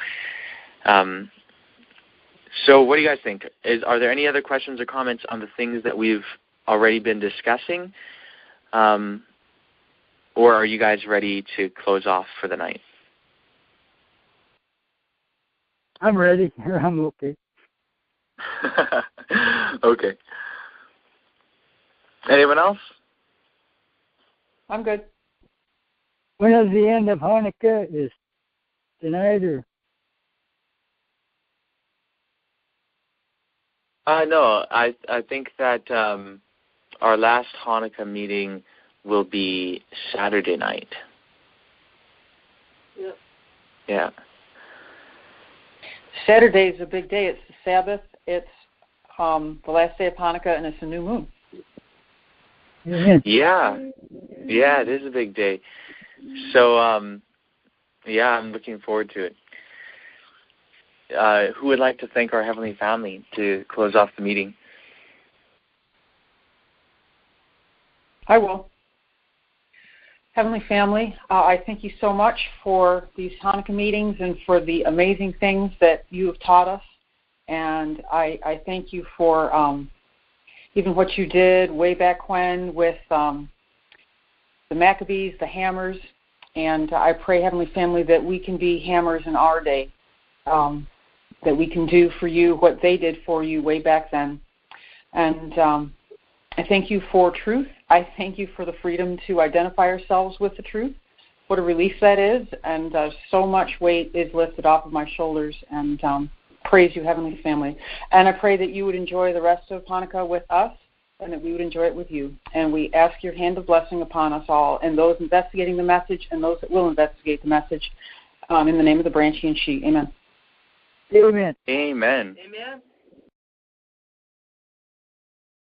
So what do you guys think? Are there any other questions or comments on the things that we've already been discussing? Or are you guys ready to close off for the night?
I'm ready. I'm okay.
Okay. Anyone else?
I'm good.
When is the end of Hanukkah? Is tonight or?
No, I think that our last Hanukkah meeting will be Saturday night.
Yep.
Yeah.
Saturday is a big day. It's the Sabbath. It's the last day of Hanukkah, and it's a new moon.
Yeah, it is a big day. So, I'm looking forward to it. Who would like to thank our Heavenly Family to close off the meeting?
I will. Heavenly Family, I thank you so much for these Hanukkah meetings and for the amazing things that you have taught us. And I thank you for even what you did way back when with the Maccabees, the hammers. And I pray, Heavenly Family, that we can be hammers in our day, that we can do for you what they did for you way back then. And I thank you for truth. I thank you for the freedom to identify ourselves with the truth. What a relief that is. And so much weight is lifted off of my shoulders. And praise you, Heavenly Family. And I pray that you would enjoy the rest of Hanukkah with us and that we would enjoy it with you. And we ask your hand of blessing upon us all and those investigating the message and those that will investigate the message in the name of the branch and she. Amen.
Amen.
Amen.
Amen.